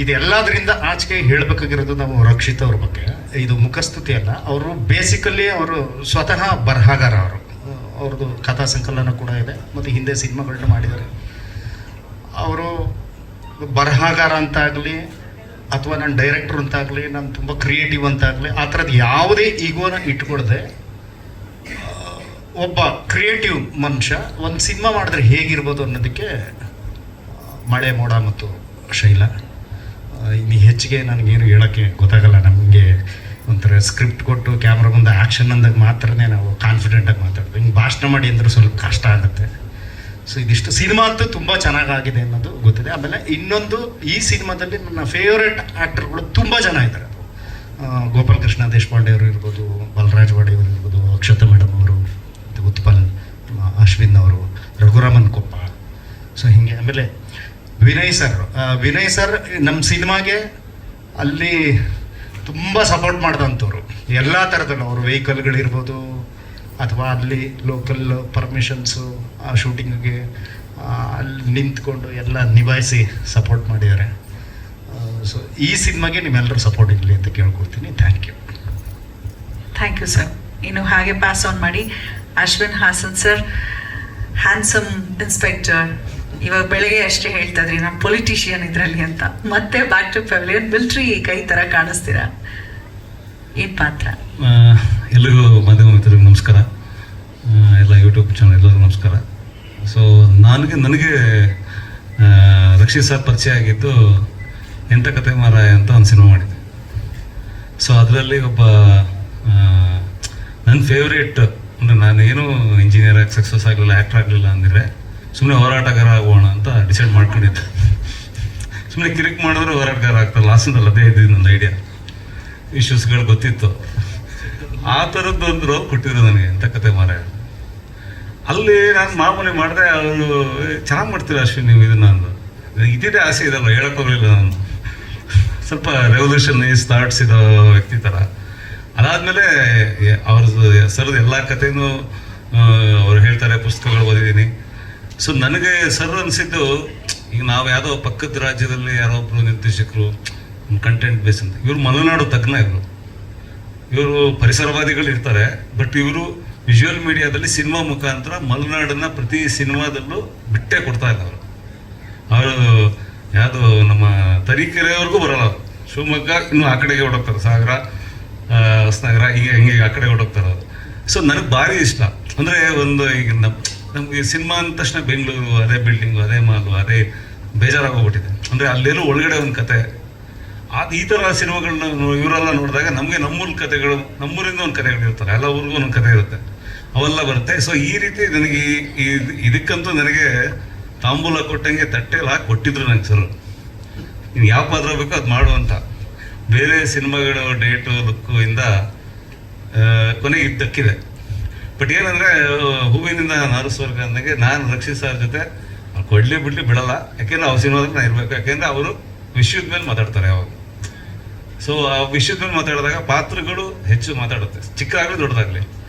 ಇದೆಲ್ಲದರಿಂದ ಆಚೆಗೆ ಹೇಳಬೇಕಾಗಿರೋದು ನಾವು ರಕ್ಷಿತ್ ಅವ್ರ ಬಗ್ಗೆ. ಇದು ಮುಖಸ್ತುತಿ ಅಲ್ಲ, ಅವರು ಬೇಸಿಕಲಿ ಅವರು ಸ್ವತಃ ಬರಹಗಾರ. ಅವ್ರದ್ದು ಕಥಾ ಸಂಕಲನ ಕೂಡ ಇದೆ ಮತ್ತು ಹಿಂದೆ ಸಿನಿಮಾಗಳನ್ನ ಮಾಡಿದ್ದಾರೆ. ಅವರು ಬರಹಗಾರ ಅಂತಾಗಲಿ ಅಥವಾ ನಾನು ಡೈರೆಕ್ಟ್ರ್ ಅಂತಾಗಲಿ, ನಾನು ತುಂಬ ಕ್ರಿಯೇಟಿವ್ ಅಂತಾಗಲಿ ಆ ಥರದ್ದು ಯಾವುದೇ ಈಗೋನ ಇಟ್ಕೊಳ್ದೆ ಒಬ್ಬ ಕ್ರಿಯೇಟಿವ್ ಮನುಷ್ಯ ಒಂದು ಸಿನಿಮಾ ಮಾಡಿದ್ರೆ ಹೇಗಿರ್ಬೋದು ಅನ್ನೋದಕ್ಕೆ ಮಳೆ, ಮೋಡ ಮತ್ತು ಶೈಲ. ಇನ್ನು ಹೆಚ್ಚಿಗೆ ನನಗೇನು ಹೇಳೋಕ್ಕೆ ಗೊತ್ತಾಗಲ್ಲ. ನಮಗೆ ಒಂಥರ ಸ್ಕ್ರಿಪ್ಟ್ ಕೊಟ್ಟು ಕ್ಯಾಮ್ರಾ ಮುಂದೆ ಆ್ಯಕ್ಷನ್ ಅಂದಾಗ ಮಾತ್ರನೇ ನಾವು ಕಾನ್ಫಿಡೆಂಟಾಗಿ ಮಾತಾಡ್ತೀವಿ. ಹಿಂಗೆ ಭಾಷಣ ಮಾಡಿ ಅಂದರೆ ಸ್ವಲ್ಪ ಕಷ್ಟ ಆಗುತ್ತೆ. ಸೊ ಇದಿಷ್ಟು ಸಿನಿಮಾ ಅಂತೂ ತುಂಬ ಚೆನ್ನಾಗಾಗಿದೆ ಅನ್ನೋದು ಗೊತ್ತಿದೆ. ಆಮೇಲೆ ಇನ್ನೊಂದು, ಈ ಸಿನಿಮಾದಲ್ಲಿ ನನ್ನ ಫೇವ್ರೆಟ್ ಆ್ಯಕ್ಟರ್ಗಳು ತುಂಬ ಜನ ಇದ್ದಾರೆ. ಗೋಪಾಲ್ ಕೃಷ್ಣ ದೇಶಪಾಂಡೆ ಅವರು ಇರ್ಬೋದು, ಬಲರಾಜ್ ವಾಡಿ ಅವರು ಇರ್ಬೋದು, ಅಕ್ಷತಾ ಮೇಡಮ್ ಅವರು, ಉತ್ಪಲ್, ಅಶ್ವಿನ್ ಅವರು, ರಘುರಾಮನ್ ಕೊಪ್ಪ. ಸೊ ಹೀಗೆ. ಆಮೇಲೆ ವಿನಯ್ ಸರ್ ನಮ್ಮ ಸಿನಿಮಾಗೆ ಅಲ್ಲಿ ತುಂಬ ಸಪೋರ್ಟ್ ಮಾಡಿದಂಥವ್ರು ಎಲ್ಲ ಥರದಲ್ಲೂ. ಅವರು ವೆಹಿಕಲ್ಗಳಿರ್ಬೋದು ಅಥವಾ ಅಲ್ಲಿ ಲೋಕಲ್ ಪರ್ಮಿಷನ್ಸು, ಆ ಶೂಟಿಂಗಿಗೆ ಅಲ್ಲಿ ನಿಂತ್ಕೊಂಡು ಎಲ್ಲ ನಿಭಾಯಿಸಿ ಸಪೋರ್ಟ್ ಮಾಡಿದ್ದಾರೆ. ಸೊ ಈ ಸಿನಿಮಾಗೆ ನಿಮ್ಮೆಲ್ಲರೂ ಸಪೋರ್ಟ್ ಇರಲಿ ಅಂತ ಕೇಳ್ಕೊಡ್ತೀನಿ. Thank you sir. ಇನ್ನು ಹಾಗೆ ಪಾಸ್ ಆನ್ ಮಾಡಿ Ashwin Hassan sir, handsome inspector. ಇವಾಗ ಬೆಳಗ್ಗೆ ಅಷ್ಟೇ ಹೇಳ್ತಾ ಇದ್ರಿ ನಾನು ಪೊಲಿಟಿಷಿಯನ್ ಇದರಲ್ಲಿ ಅಂತ, ಮತ್ತೆ ಬ್ಯಾಕ್ ಟು ಪೆವಿಲಿಯನ್ ಮಿಲ್ಟ್ರಿ ಕೈ ಥರ ಕಾಣಿಸ್ತೀರಾ, ಏನು ಪಾತ್ರ? ಎಲ್ಲಿಗೂ ಮಾಧ್ಯಮ ಮಿತ್ರರಿಗೆ ನಮಸ್ಕಾರ, ಎಲ್ಲ ಯೂಟ್ಯೂಬ್ ಚಾನಲ್ ಎಲ್ಲರಿಗೂ ನಮಸ್ಕಾರ. ಸೊ ನನಗೆ ರಕ್ಷಿತ್ ಸರ್ ಪರಿಚಯ ಆಗಿದ್ದು ಎಂಥ ಕತೆ ಮಾರಾಯ ಅಂತ ಒಂದು ಸಿನಿಮಾ ಮಾಡಿದ್ದೆ. ಸೊ ಅದರಲ್ಲಿ ಒಬ್ಬ ನನ್ನ ಫೇವ್ರೇಟ್, ಅಂದರೆ ನಾನೇನು ಇಂಜಿನಿಯರ್ ಆಗಿ ಸಕ್ಸಸ್ ಆಗಲಿಲ್ಲ, ಆ್ಯಕ್ಟರ್ ಆಗಲಿಲ್ಲ ಅಂದರೆ ಸುಮ್ಮನೆ ಹೋರಾಟಗಾರ ಆಗೋಣ ಅಂತ ಡಿಸೈಡ್ ಮಾಡ್ಕೊಂಡಿದ್ದೆ. ಸುಮ್ಮನೆ ಕಿರಿಕ್ ಮಾಡಿದ್ರೆ ಹೋರಾಟಗಾರ ಆಗ್ತಾರೆ ಲಾಸ್ಟಲ್ಲಿ. ಅದೇ ಇದ್ದಿದ್ದು ನನ್ನ ಐಡಿಯಾ. ಇಶ್ಯೂಸ್ಗಳು ಗೊತ್ತಿತ್ತು. ಆ ಥರದ್ದು ಒಂದು ರೋಲ್ ಕೊಟ್ಟಿದ್ರು ನನಗೆ ಎಂಥ ಕತೆ ಮಾರಾಯ. ಅಲ್ಲಿ ನಾನು ಮಾಮೂಲಿ ಮಾಡಿದೆ, ಅವರು ಚೆನ್ನಾಗಿ ಮಾಡ್ತೀರ ಅಶ್ವಿನ್ ನೀವು ಇದನ್ನ ಅಂದು. ಇದ್ದಿದ್ದೇ ಆಸೆ ಇದಲ್ಲ, ಹೇಳೋಕ್ಕೋಗಲಿಲ್ಲ ನಾನು. ಸ್ವಲ್ಪ ರೆವಲ್ಯೂಷನೈಸ್ ಥಾಟ್ಸ್ ಇರೋ ವ್ಯಕ್ತಿ ಥರ. ಅದಾದಮೇಲೆ ಅವ್ರದ್ದು ಸರ್ದು ಎಲ್ಲ ಕಥೆನೂ ಅವ್ರು ಹೇಳ್ತಾರೆ, ಪುಸ್ತಕಗಳು ಓದಿದ್ದೀನಿ. ಸೊ ನನಗೆ ಸರ್ ಅನಿಸಿದ್ದು, ಈಗ ನಾವು ಯಾವುದೋ ಪಕ್ಕದ ರಾಜ್ಯದಲ್ಲಿ ಯಾರೋ ಒಬ್ಬರು ನಿರ್ದೇಶಕರು ಕಂಟೆಂಟ್ ಬೇಸ್ ಅಂತ, ಇವರು ಮಲೆನಾಡು ತಜ್ಞ. ಇವರು ಪರಿಸರವಾದಿಗಳು ಇರ್ತಾರೆ, ಬಟ್ ಇವರು ವಿಜುವಲ್ ಮೀಡಿಯಾದಲ್ಲಿ ಸಿನಿಮಾ ಮುಖಾಂತರ ಮಲೆನಾಡನ್ನು ಪ್ರತಿ ಸಿನಿಮಾದಲ್ಲೂ ಬಿಟ್ಟೇ ಕೊಡ್ತಾ ಇಲ್ಲ. ಅವರು ಯಾವುದು ನಮ್ಮ ತರೀಕೆರೆವರೆಗೂ ಬರೋಲ್ಲ. ಅವರು ಶಿವಮೊಗ್ಗ ಇನ್ನೂ ಆ ಕಡೆಗೆ ಹೊಡೋಗ್ತಾರೆ, ಸಾಗರ, ಹೊಸನಗರ, ಹೀಗೆ ಹೆಂಗೆ ಆ ಕಡೆ ಹೊಡೋಗ್ತಾರೆ ಅವರು. ಸೊ ನನಗೆ ಭಾರಿ ಇಷ್ಟ. ಅಂದರೆ ಒಂದು ಈಗ ನಮಗೆ ಸಿನಿಮಾ ಅಂದ ತಕ್ಷಣ ಬೆಂಗಳೂರು, ಅದೇ ಬಿಲ್ಡಿಂಗು, ಅದೇ ಮಾಲು, ಅದೇ ಬೇಜಾರಾಗೋಗ್ಬಿಟ್ಟಿದೆ. ಅಂದರೆ ಅಲ್ಲೇನೋ ಒಳಗಡೆ ಒಂದು ಕತೆ. ಈ ಥರ ಸಿನಿಮಾಗಳನ್ನ ಇವರೆಲ್ಲ ನೋಡಿದಾಗ ನಮಗೆ ನಮ್ಮೂರ ಕತೆಗಳು, ನಮ್ಮೂರಿಂದ ಒಂದು ಕತೆಗಳು ಇರ್ತಾರೆ, ಎಲ್ಲ ಊರಿಗೂ ಒಂದು ಕತೆ ಇರುತ್ತೆ, ಅವೆಲ್ಲ ಬರುತ್ತೆ. ಸೊ ಈ ರೀತಿ ನನಗೆ ಇದಕ್ಕಂತೂ ನನಗೆ ತಾಂಬೂಲ ಕೊಟ್ಟಂಗೆ ತಟ್ಟೆಲ್ಲ ಹಾಕಿ ಕೊಟ್ಟಿದ್ರು ನನಗೆ ಸರ್. ನೀನು ಯಾವ ಪಾತ್ರ ಬೇಕೋ ಅದು ಮಾಡುವಂತ. ಬೇರೆ ಸಿನಿಮಾಗಳು ಡೇಟು ಲುಕ್ಕು ಇಂದ ಕೊನೆಗೆ ಇದ್ದಕ್ಕಿದೆ. ಬಟ್ ಏನಂದರೆ ಹೂವಿನಿಂದ ನಾರುಸ್ವರ್ಗ ಅಂದಾಗೆ ನಾನು ರಕ್ಷಿತ್ ಸರ್ ಜೊತೆ ಕೊಡ್ಲಿ ಬಿಡ್ಲಿ ಬಿಡಲ್ಲ. ಯಾಕೆಂದರೆ ಅವ್ರ ಸಿನಿಮಾದಲ್ಲಿ ನಾನು ಇರಬೇಕು. ಯಾಕೆಂದರೆ ಅವರು ವಿಷಯದ ಮೇಲೆ ಮಾತಾಡ್ತಾರೆ ಯಾವಾಗ. ಸೊ ಆ ವಿಷಯದ ಮೇಲೆ ಮಾತಾಡಿದಾಗ ಪಾತ್ರಗಳು ಹೆಚ್ಚು ಮಾತಾಡುತ್ತೆ, ಚಿಕ್ಕದಾಗಲಿ ದೊಡ್ಡದಾಗಲಿ.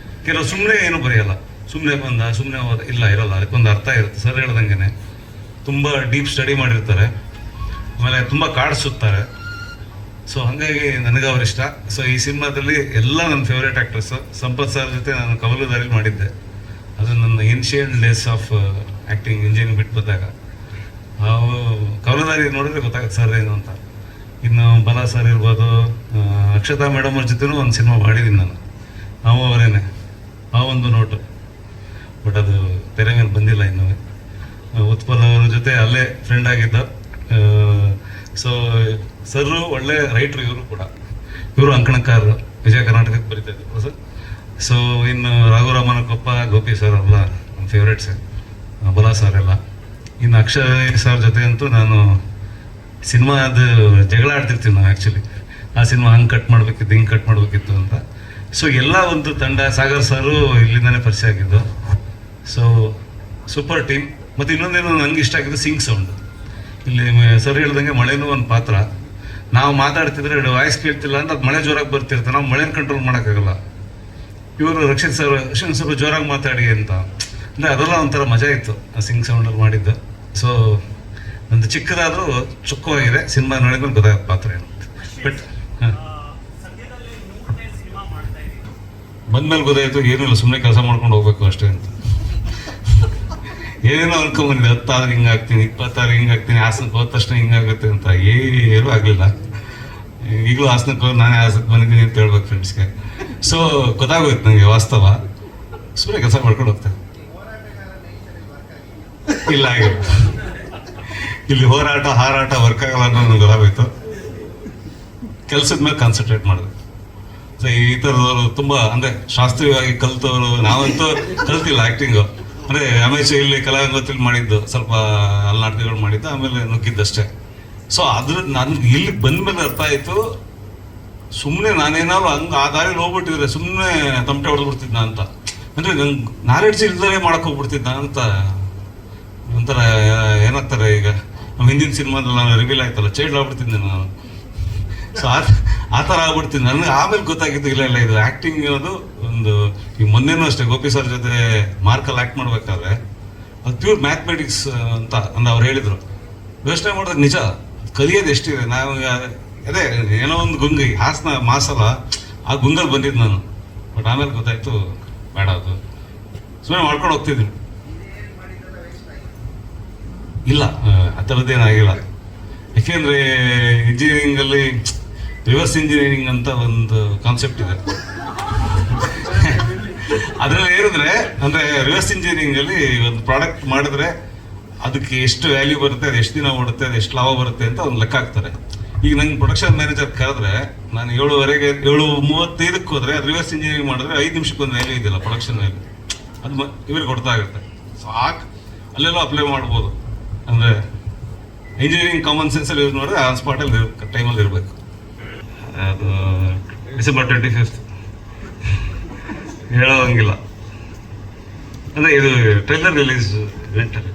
ಕೆಲವು ಸುಮ್ಮನೆ ಏನು ಬರೆಯಲ್ಲ, ಸುಮ್ಮನೆ ಬಂದ ಸುಮ್ಮನೆ ಹೋದ, ಇಲ್ಲ ಇರಲ್ಲ, ಅದಕ್ಕೊಂದು ಅರ್ಥ ಇರುತ್ತೆ. ಸರ್ ಹೇಳ್ದಂಗೆ ತುಂಬ ಡೀಪ್ ಸ್ಟಡಿ ಮಾಡಿರ್ತಾರೆ, ಆಮೇಲೆ ತುಂಬ ಕಾಡಿಸುತ್ತಾರೆ. ಸೊ ಹಾಗಾಗಿ ನನಗೆ ಅವ್ರು ಇಷ್ಟ. ಸೊ ಈ ಸಿನಿಮಾದಲ್ಲಿ ಎಲ್ಲ ನನ್ನ ಫೇವ್ರೇಟ್ ಆ್ಯಕ್ಟರ್ಸು. ಸಂಪತ್ ಸರ್ ಜೊತೆ ನಾನು ಕವಲುದಾರಿಲಿ ಮಾಡಿದ್ದೆ, ಅದು ನನ್ನ ancient days of acting engineering ಬಿಟ್ಟು ಬಂದಾಗ. ಕವಲುದಾರಿ ನೋಡಿದ್ರೆ ಗೊತ್ತಾಗುತ್ತೆ ಸರ್ ಏನು ಅಂತ. ಇನ್ನು ಬಲ ಸರ್ ಇರ್ಬೋದು, ಅಕ್ಷತಾ ಮೇಡಮ್ ಅವ್ರ ಜೊತೆನೂ ಒಂದು ಸಿನಿಮಾ ಮಾಡಿದ್ದೀನಿ ನಾನು, ನಾವು ಅವರೇನೆ, ಆ ಒಂದು ನೋಟು. ಬಟ್ ಅದು ತೆರೆ ಮೇಲೆ ಬಂದಿಲ್ಲ ಇನ್ನೂ. ಉತ್ಪಲ್ ಅವ್ರ ಜೊತೆ ಅಲ್ಲೇ ಫ್ರೆಂಡ್ ಆಗಿದ್ದ. ಸೊ ಸರ್ ಒಳ್ಳೆ ರೈಟ್ರು, ಇವರು ಕೂಡ, ಇವರು ಅಂಕಣಕಾರರು, ವಿಜಯ ಕರ್ನಾಟಕಕ್ಕೆ ಬರೀತಾ ಇದ್ರು ಸರ್. ಸೊ ಇನ್ನು ರಘುರಾಮನ ಕೊಪ್ಪ, ಗೋಪಿ ಸರ್ ಎಲ್ಲ ನಮ್ಮ ಫೇವ್ರೇಟ್ಸ್, ಬಲ ಸರ್ ಎಲ್ಲ. ಇನ್ನು ಅಕ್ಷಯ್ ಸರ್ ಜೊತೆ ಅಂತೂ ನಾನು ಸಿನಿಮಾದ ಜಗಳ ಆಡ್ತಿರ್ತೀವಿ ನಾವು ಆ್ಯಕ್ಚುಲಿ. ಆ ಸಿನಿಮಾ ಹಂಗೆ ಕಟ್ ಮಾಡಬೇಕಿತ್ತು, ಹಿಂಗೆ ಕಟ್ ಮಾಡಬೇಕಿತ್ತು ಅಂತ. ಸೊ ಎಲ್ಲ ಒಂದು ತಂಡ, ಸಾಗರ್ ಸರು ಇಲ್ಲಿಂದನೇ ಪರಿಚಯ ಆಗಿದ್ದು. So super team. ಮತ್ತು ಇನ್ನೊಂದೇನು ನಂಗೆ ಇಷ್ಟ ಆಗಿದ್ದು ಸಿಂಗ್ ಸೌಂಡು. ಇಲ್ಲಿ ಸರ್ ಹೇಳ್ದಂಗೆ ಮಳೆನೂ ಒಂದು ಪಾತ್ರ. ನಾವು ಮಾತಾಡ್ತಿದ್ರೆ ವಾಯ್ಸ್ ಕೇಳ್ತಿಲ್ಲ ಅಂದ್ರೆ ಅದು ಮಳೆ ಜೋರಾಗಿ ಬರ್ತಿರ್ತಾರೆ, ನಾವು ಮಳೆನ ಕಂಟ್ರೋಲ್ ಮಾಡೋಕ್ಕಾಗಲ್ಲ. ಇವರು ರಕ್ಷಿತ್ ಸರ್ ಸ್ವಲ್ಪ ಜೋರಾಗಿ ಮಾತಾಡಿ ಅಂತ, ಅಂದರೆ ಅದೆಲ್ಲ ಒಂಥರ ಮಜಾ ಇತ್ತು ಆ ಸಿಂಗ್ ಸೌಂಡಲ್ಲಿ ಮಾಡಿದ್ದು. ಸೊ ಒಂದು ಚಿಕ್ಕದಾದರೂ ಚೊಕ್ಕವಾಗಿದೆ, ಸಿನಿಮಾ ನೋಡಿದ್ಮೇಲೆ ಗೊತ್ತಾಗುತ್ತೆ ಪಾತ್ರ ಏನು. ಬಟ್ ಬಂದ್ಮೇಲೆ ಗೊತ್ತಾಯಿತು ಏನಿಲ್ಲ, ಸುಮ್ಮನೆ ಕೆಲಸ ಮಾಡ್ಕೊಂಡು ಹೋಗ್ಬೇಕು ಅಷ್ಟೇ ಅಂತ. ಏನೇನೋ ಅನ್ಕೊಂಬಂದಿದೆ, 10 ಆದ್ರೆ ಹಿಂಗಾಗ್ತೀನಿ, 20 ಆದ್ರೆ ಹಿಂಗಾಗ್ತೀನಿ, ಹಾಸನಕ್ಕೆ ಹೋದ ತಕ್ಷಣ ಹಿಂಗಾಗುತ್ತೆ ಅಂತ. ಏನೂ ಆಗಲಿಲ್ಲ. ಈಗಲೂ ಹಾಸನಕ್ಕೆ ಹೋಗಿ ನಾನೇ ಹಾಸನಕ್ಕೆ ಬಂದಿದ್ದೀನಿ ಅಂತ ಹೇಳ್ಬೇಕು ಫ್ರೆಂಡ್ಸ್ಗೆ. ಸೊ ಗೊತ್ತಾಗೋಯ್ತು ನನಗೆ ವಾಸ್ತವ. ಸುಮ್ಮನೆ ಕೆಲಸ ಮಾಡ್ಕೊಂಡು ಹೋಗ್ತೇನೆ. ಇಲ್ಲ ಆಗಿಲ್ಲ, ಇಲ್ಲಿ ಹೋರಾಟ ಹಾರಾಟ ವರ್ಕ್ ಆಗಲ್ಲ ಅನ್ನೋ ನನಗೆ ಗೊತ್ತಾಗೋಯ್ತು. ಕೆಲಸದ ಮೇಲೆ ಕಾನ್ಸಂಟ್ರೇಟ್ ಮಾಡಿದೆ. ಸೊ ಈ ಥರದವರು ತುಂಬ ಅಂದರೆ ಶಾಸ್ತ್ರೀಯವಾಗಿ ಕಲ್ತವರು. ನಾವಂತೂ ಕಲ್ತಿಲ್ಲ ಆ್ಯಕ್ಟಿಂಗು, ಅಂದರೆ ಅಮೇಶ ಇಲ್ಲಿ ಕಲಾರಂಗದಲ್ಲಿ ಮಾಡಿದ್ದು, ಸ್ವಲ್ಪ ಅಲ್ಲಿ ನಾಟಕಗಳು ಮಾಡಿದ್ದು, ಆಮೇಲೆ ನುಗ್ಗಿದ್ದಷ್ಟೇ. ಸೊ ಅದ್ರ ನನ್ಗೆ ಇಲ್ಲಿಗೆ ಬಂದಮೇಲೆ ಅರ್ಥ ಆಯಿತು, ಸುಮ್ಮನೆ ನಾನೇನಾದ್ರು ಹಂಗೆ ಆ ದಾರಿಲಿ ಹೋಗ್ಬಿಟ್ಟಿದ್ರೆ ಸುಮ್ಮನೆ ತಮಟೆ ಹೊಡೆದ್ಬಿಡ್ತಿದ್ದ ಅಂತ. ಅಂದರೆ ನಂಗೆ ನಾಲೆಡ್ಜ್ ಇಲ್ದರೆ ಮಾಡಕ್ಕೆ ಹೋಗ್ಬಿಡ್ತಿದ್ದ ಅಂತ. ಒಂಥರ ಏನಾಗ್ತಾರೆ ಈಗ ನಮ್ಮ ಹಿಂದಿನ ಸಿನಿಮಾದಲ್ಲಿ ನಾನು ರಿವೀಲ್ ಆಯ್ತಲ್ಲ, ಚೈಲ್ಡ್ ಆಗ್ಬಿಡ್ತಿದ್ದೆ ನಾನು. ಸೊ ಆ ಥರ ಆಗ್ಬಿಡ್ತೀನಿ ನನಗೆ. ಆಮೇಲೆ ಗೊತ್ತಾಗಿದ್ದು ಇಲ್ಲ ಇದು ಆ್ಯಕ್ಟಿಂಗ್ ಅನ್ನೋದು ಒಂದು. ಈಗ ಮೊನ್ನೆನೂ ಅಷ್ಟೇ ಗೋಪಿ ಸರ್ ಜೊತೆ ಮಾರ್ಕಲ್ಲಿ ಆ್ಯಕ್ಟ್ ಮಾಡಬೇಕಾದ್ರೆ ಅದು ಪ್ಯೂರ್ ಮ್ಯಾಥಮೆಟಿಕ್ಸ್ ಅಂತ ಅವ್ರು ಹೇಳಿದರು. ಯೋಚನೆ ಮಾಡಿದ್ರೆ ನಿಜ ಕಲಿಯೋದು ಎಷ್ಟಿದೆ. ನಾವು ಅದೇ ಏನೋ ಒಂದು ಗುಂಗಿ ಹಾಸನ ಮಾಸಲ್ಲ, ಆ ಗುಂಗಲ್ಲಿ ಬಂದಿದ್ದು ನಾನು. ಬಟ್ ಆಮೇಲೆ ಗೊತ್ತಾಯ್ತು ಬೇಡ, ಅದು ಸುಮ್ಮನೆ ಮಾಡ್ಕೊಂಡು ಹೋಗ್ತಿದ್ದೀನಿ. ಇಲ್ಲ ಆ ಥರದ್ದೇನಾಗಿಲ್ಲ. ಯಾಕೆಂದರೆ ಇಂಜಿನಿಯರಿಂಗಲ್ಲಿ ರಿವರ್ಸ್ ಇಂಜಿನಿಯರಿಂಗ್ ಅಂತ ಒಂದು ಕಾನ್ಸೆಪ್ಟ್ ಇದೆ. ಅದರಲ್ಲಿ ಏನಿದ್ರೆ ಅಂದರೆ ರಿವರ್ಸ್ ಇಂಜಿನಿಯರಿಂಗಲ್ಲಿ ಒಂದು ಪ್ರಾಡಕ್ಟ್ ಮಾಡಿದ್ರೆ ಅದಕ್ಕೆ ಎಷ್ಟು ವ್ಯಾಲ್ಯೂ ಬರುತ್ತೆ, ಅದು ಎಷ್ಟು ದಿನ ಓಡುತ್ತೆ, ಅದು ಎಷ್ಟು ಲಾಭ ಬರುತ್ತೆ ಅಂತ ಒಂದು ಲೆಕ್ಕ ಹಾಕ್ತಾರೆ. ಈಗ ನಂಗೆ ಪ್ರೊಡಕ್ಷನ್ ಮ್ಯಾನೇಜರ್ ಕರೆದ್ರೆ ನಾನು 7:35 ಹೋದರೆ ಅದು ರಿವರ್ಸ್ ಇಂಜಿನಿಯರಿಂಗ್ ಮಾಡಿದ್ರೆ 5 ನಿಮಿಷಕ್ಕೆ ಒಂದು ವ್ಯಾಲ್ಯೂ ಇದೆಯಲ್ಲ ಪ್ರೊಡಕ್ಷನ್ ವ್ಯಾಲ್ಯೂ, ಅದು ಇವ್ರಿಗೆ ಕೊಡ್ತಾ ಆಗುತ್ತೆ. ಸಾಕು ಅಲ್ಲೆಲ್ಲ ಅಪ್ಲೈ ಮಾಡ್ಬೋದು. ಅಂದರೆ ಇಂಜಿನಿಯರಿಂಗ್ ಕಾಮನ್ ಸೆನ್ಸಲ್ಲಿ ಯೂಸ್ ಮಾಡಿದ್ರೆ ಆನ್ ಸ್ಪಾಟಲ್ಲಿ ಟೈಮಲ್ಲಿ ಇರಬೇಕು. ಅದು December 25th ಹೇಳೋಂಗಿಲ್ಲ. ಅಂದರೆ ಇದು ಟ್ರೈಲರ್ ರಿಲೀಸ್ ಇವೆಂಟಲ್ಲಿ.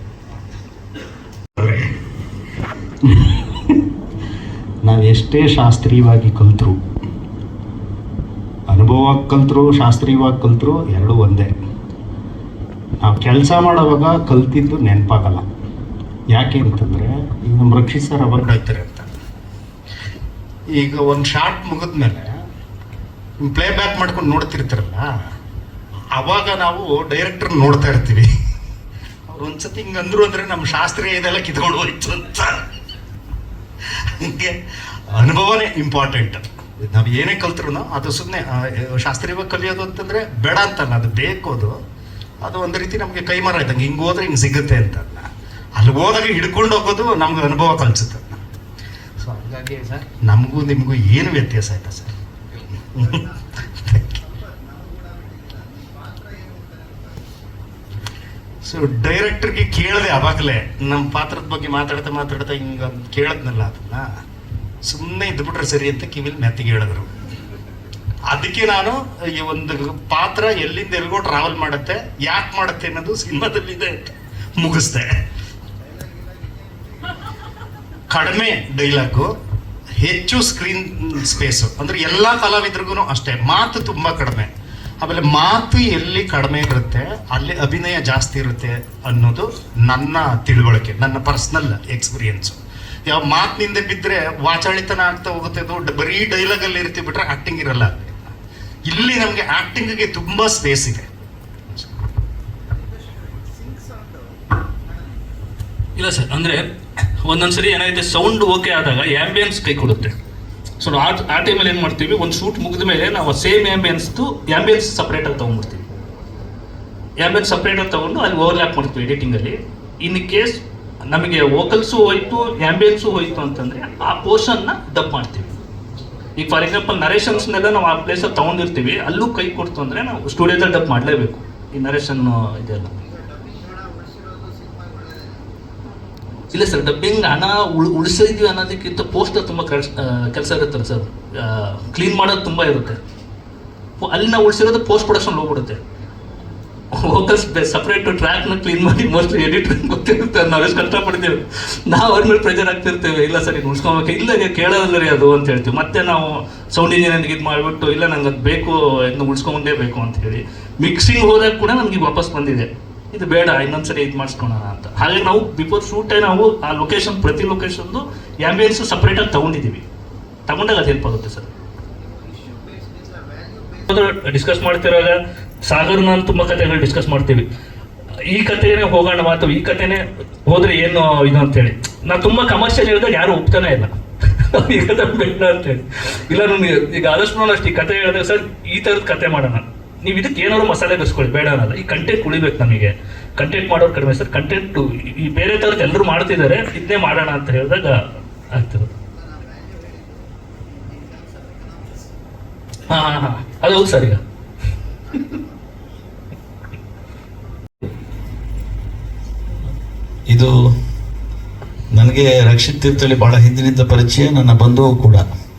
ನಾವು ಎಷ್ಟೇ ಶಾಸ್ತ್ರೀಯವಾಗಿ ಕಲ್ತರು, ಅನುಭವವಾಗಿ ಕಲ್ತರು, ಶಾಸ್ತ್ರೀಯವಾಗಿ ಕಲ್ತರು, ಎರಡೂ ಒಂದೇ. ನಾವು ಕೆಲಸ ಮಾಡೋವಾಗ ಕಲ್ತಿದ್ದು ನೆನಪಾಗಲ್ಲ. ಯಾಕೆ ಅಂತಂದರೆ ಈಗ ನಮ್ಮ ರಕ್ಷಿತ್ ಸರ್ ಅವರು ಹೇಳ್ತಾರೆ ಅಂತ. ಈಗ ಒಂದು ಶಾರ್ಟ್ ಮುಗಿದ್ಮೇಲೆ ಪ್ಲೇ ಬ್ಯಾಕ್ ಮಾಡ್ಕೊಂಡು ನೋಡ್ತಿರ್ತಾರಲ್ಲ, ಅವಾಗ ನಾವು ಡೈರೆಕ್ಟರ್ ನೋಡ್ತಾ ಇರ್ತೀವಿ. ಅವ್ರು ಒಂದ್ಸತಿ ಹಿಂಗೆ ಅಂದರು ಅಂದರೆ ನಮ್ಮ ಶಾಸ್ತ್ರೀಯ ಇದೆಲ್ಲ ಕಿತ್ಕೊಂಡು ಹೋಯ್ತು ಅಂತ. ಹಂಗೆ ಅನುಭವನೇ ಇಂಪಾರ್ಟೆಂಟ್. ನಾವು ಏನೇ ಕಲ್ತ್ರು ಅದು ಸುಮ್ಮನೆ ಶಾಸ್ತ್ರೀಯವಾಗಿ ಕಲಿಯೋದು ಅಂತಂದರೆ ಬೇಡ ಅಂತಲ್ಲ, ಅದು ಬೇಕು. ಅದು ಒಂದು ರೀತಿ ನಮಗೆ ಕೈಮಾರ ಇದ್ದಂಗೆ, ಹಿಂಗೆ ಹೋದ್ರೆ ಹಿಂಗೆ ಸಿಗುತ್ತೆ ಅಂತಲ್ಲ. ಅಲ್ಲಿ ಹೋದಾಗ ಹಿಡ್ಕೊಂಡು ಹೋಗೋದು ನಮ್ಗೆ ಅನುಭವ ಕಲಿಸುತ್ತೆ. ಸೊ ಹಾಗಾಗಿ ಸರ್ ನಮಗೂ ನಿಮಗೂ ಏನು ವ್ಯತ್ಯಾಸ ಆಯ್ತಾ ಸರ್? ಸೊ ಡೈರೆಕ್ಟರ್ಗೆ ಕೇಳಿದೆ ಅವಾಗಲೇ, ನಮ್ಮ ಪಾತ್ರದ ಬಗ್ಗೆ ಮಾತಾಡ್ತಾ ಹಿಂಗೆ ಕೇಳದ್ನಲ್ಲ, ಅದನ್ನ ಸುಮ್ಮನೆ ಇದ್ಬಿಟ್ರೆ ಸರಿ ಅಂತ ಕಿವಿಲಿ ಮೆತ್ತಿಗೆ ಹೇಳಿದ್ರು. ಅದಕ್ಕೆ ನಾನು ಈ ಒಂದು ಪಾತ್ರ ಎಲ್ಲಿಂದ ಎಲ್ಗೋ ಟ್ರಾವೆಲ್ ಮಾಡುತ್ತೆ, ಯಾಕೆ ಮಾಡುತ್ತೆ ಅನ್ನೋದು ಸಿನಿಮಾದಲ್ಲಿದೆ ಅಂತ ಮುಗಿಸ್ದೆ. ಕಡಿಮೆ ಡೈಲಾಗು, ಹೆಚ್ಚು ಸ್ಕ್ರೀನ್ ಸ್ಪೇಸು. ಅಂದರೆ ಎಲ್ಲ ಕಲಾವಿದ್ರಿಗೂ ಅಷ್ಟೇ, ಮಾತು ತುಂಬ ಕಡಿಮೆ. ಆಮೇಲೆ ಮಾತು ಎಲ್ಲಿ ಕಡಿಮೆ ಇರುತ್ತೆ ಅಲ್ಲಿ ಅಭಿನಯ ಜಾಸ್ತಿ ಇರುತ್ತೆ ಅನ್ನೋದು ನನ್ನ ತಿಳುವಳಿಕೆ, ನನ್ನ ಪರ್ಸ್ನಲ್ ಎಕ್ಸ್ಪೀರಿಯನ್ಸು. ಯಾವ ಮಾತಿನಿಂದ ಬಿದ್ದರೆ ವಾಚಾಳಿತನ ಆಗ್ತಾ ಹೋಗುತ್ತೆ, ಬರೀ ಡೈಲಾಗಲ್ಲಿ ಇರ್ತೀವಿ, ಬಿಟ್ರೆ ಆ್ಯಕ್ಟಿಂಗ್ ಇರಲ್ಲ. ಇಲ್ಲಿ ನಮಗೆ ಆ್ಯಕ್ಟಿಂಗಿಗೆ ತುಂಬ ಸ್ಪೇಸ್ ಇದೆ. ಇಲ್ಲ ಸರ್, ಅಂದರೆ ಒಂದೊಂದ್ಸರಿ ಏನಾಗುತ್ತೆ, ಸೌಂಡ್ ಓಕೆ ಆದಾಗ ಆ್ಯಂಬಿಯನ್ಸ್ ಕೈ ಕೊಡುತ್ತೆ. ಸೊ ಆ ಟೈಮಲ್ಲಿ ಏನು ಮಾಡ್ತೀವಿ, ಒಂದು ಶೂಟ್ ಮುಗಿದ ಮೇಲೆ ನಾವು ಸೇಮ್ ಆ್ಯಂಬಿಯನ್ಸ್ ಸಪ್ರೇಟಾಗಿ ತೊಗೊಂಡ್ಬಿಡ್ತೀವಿ. ಆ್ಯಂಬಿಯನ್ಸ್ ಸಪ್ರೇಟಾಗಿ ತೊಗೊಂಡು ಅಲ್ಲಿ ಓವರ್ಲ್ಯಾಪ್ ಮಾಡ್ತೀವಿ ಎಡಿಟಿಂಗಲ್ಲಿ. ಇನ್ ಕೇಸ್ ನಮಗೆ ವೋಕಲ್ಸು ಹೋಯ್ತು, ಆ್ಯಂಬಿಯನ್ಸು ಹೋಯ್ತು ಅಂತಂದರೆ ಆ ಪೋರ್ಷನ್ನ ಡಬ್ ಮಾಡ್ತೀವಿ. ಈಗ ಫಾರ್ ಎಕ್ಸಾಂಪಲ್ ನರೇಷನ್ಸ್ನೆಲ್ಲ ನಾವು ಆ ಪ್ಲೇಸಲ್ಲಿ ತೊಗೊಂಡಿರ್ತೀವಿ, ಅಲ್ಲೂ ಕೈ ಕೊಡ್ತು ಅಂದರೆ ನಾವು ಸ್ಟುಡಿಯೋದಲ್ಲಿ ಡಬ್ ಮಾಡಲೇಬೇಕು ಈ ನರೇಷನ್ ಇದೆಲ್ಲ. ಇಲ್ಲ ಸರ್, ಡಬ್ಬಿಂಗ್ ಹಣ ಉಳಿಸಿದ್ವಿ ಅನ್ನೋದಕ್ಕಿಂತ ಪೋಸ್ಟರ್ ತುಂಬ ಕೆಲಸ ಇರುತ್ತಲ್ಲ ಸರ್, ಕ್ಲೀನ್ ಮಾಡೋದು ತುಂಬ ಇರುತ್ತೆ. ಅಲ್ಲಿ ನಾವು ಉಳಿಸಿರೋದು ಪೋಸ್ಟ್ ಪ್ರೊಡಕ್ಷನ್ ಹೋಗ್ಬಿಡುತ್ತೆ. ವೋಕಲ್ಸ್ ಸಪ್ರೇಟ್ ಟ್ರ್ಯಾಕ್ನ ಕ್ಲೀನ್ ಮಾಡಿ ಮೋಸ್ಟ್ಲಿ ಎಡಿಟರ್ ಗೊತ್ತಿರುತ್ತೆ, ನಾವು ಎಷ್ಟು ಕಷ್ಟಪಡ್ತೀವಿ. ನಾವು ಅವ್ರ ಮೇಲೆ ಪ್ರೆಜರ್ ಆಗ್ತಿರ್ತೇವೆ, ಇಲ್ಲ ಸರ್ ಇದು ಉಳಿಸ್ಕೊಬೇಕು, ಇಲ್ಲ ನೀವು ಕೇಳೋದಲ್ಲ ರೀ ಅದು ಅಂತ ಹೇಳ್ತೀವಿ. ಮತ್ತೆ ನಾವು ಸೌಂಡ್ ಇಂಜಿನಿಯರಿಂಗ್ ಇದು ಮಾಡಿಬಿಟ್ಟು ಇಲ್ಲ ನಂಗೆ ಅದು ಬೇಕು, ಇದನ್ನ ಉಳಿಸ್ಕೊಂಡೇ ಬೇಕು ಅಂತ ಹೇಳಿ ಮಿಕ್ಸಿಂಗ್ ಹೋದಾಗ ಕೂಡ ನಮಗೆ ವಾಪಸ್ ಬಂದಿದೆ, ಇದು ಬೇಡ ಇನ್ನೊಂದ್ಸರಿ ಇದು ಮಾಡಿಸ್ಕೊಳೋಣ ಅಂತ. ಹಾಗೆ ನಾವು ಬಿಫೋರ್ ಶೂಟೇ ನಾವು ಆ ಲೊಕೇಶನ್, ಪ್ರತಿ ಲೊಕೇಶನ್ದು ಆ್ಯಂಬಿಯನ್ಸು ಸಪ್ರೇಟಾಗಿ ತೊಗೊಂಡಿದ್ದೀವಿ. ತಗೊಂಡಾಗ ಅದು ಹೆಲ್ಪ್ ಆಗುತ್ತೆ ಸರ್. ಡಿಸ್ಕಸ್ ಮಾಡ್ತಿರುವಾಗ ಸಾಗರ್ ನಾನು ತುಂಬ ಕಥೆಗಳು ಡಿಸ್ಕಸ್ ಮಾಡ್ತೀವಿ. ಈ ಕಥೆನೇ ಹೋಗೋಣ ಅಥವಾ ಈ ಕಥೆನೇ ಹೋದ್ರೆ ಏನು ಇದು ಅಂತೇಳಿ. ನಾವು ತುಂಬ ಕಮರ್ಷಿಯಲ್ ಹೇಳಿದಾಗ ಯಾರು ಒಪ್ತಾನೆ ಇಲ್ಲ ಈ ಕಥೆ ಬೇಡ ಅಂತೇಳಿ. ಇಲ್ಲ ನನಗೆ ಈಗ ಆದಷ್ಟು ನಾನು ಅಷ್ಟು ಈ ಕಥೆ ಹೇಳಿದ್ರೆ ಸರ್ ಈ ಥರದ ಕಥೆ ಮಾಡೋಣ, ನೀವು ಇದಕ್ಕೆ ಏನಾದ್ರು ಮಸಾಲೆ ಬೆಸ್ಕೊಳ್ಳಿ, ಬೇಡ ಅನ್ನಲ್ಲ. ಈ ಕಂಟೆಂಟ್ ಉಳಿಬೇಕು ನಮಗೆ, ಕಂಟೆಂಟ್ ಮಾಡೋರು ಕಡಿಮೆ ಸರ್. ಕಂಟೆಂಟು ಈ ಬೇರೆ ಥರದ್ದು ಎಲ್ಲರೂ ಮಾಡ್ತಿದ್ದಾರೆ, ಇದನ್ನೇ ಮಾಡೋಣ ಅಂತ ಹೇಳಿದಾಗ ಆಗ್ತಿರೋದು. ಹಾಂ ಅದು ಹೌದು ಸರ್. ಈಗ ಇದು ನನಗೆ ರಕ್ಷಿತ್ ತೀರ್ಥಹಳ್ಳಿ ಭಾಳ ಹಿಂದಿನಿಂದ ಪರಿಚಯ, ನನ್ನ ಬಂಧುವು ಕೂಡ.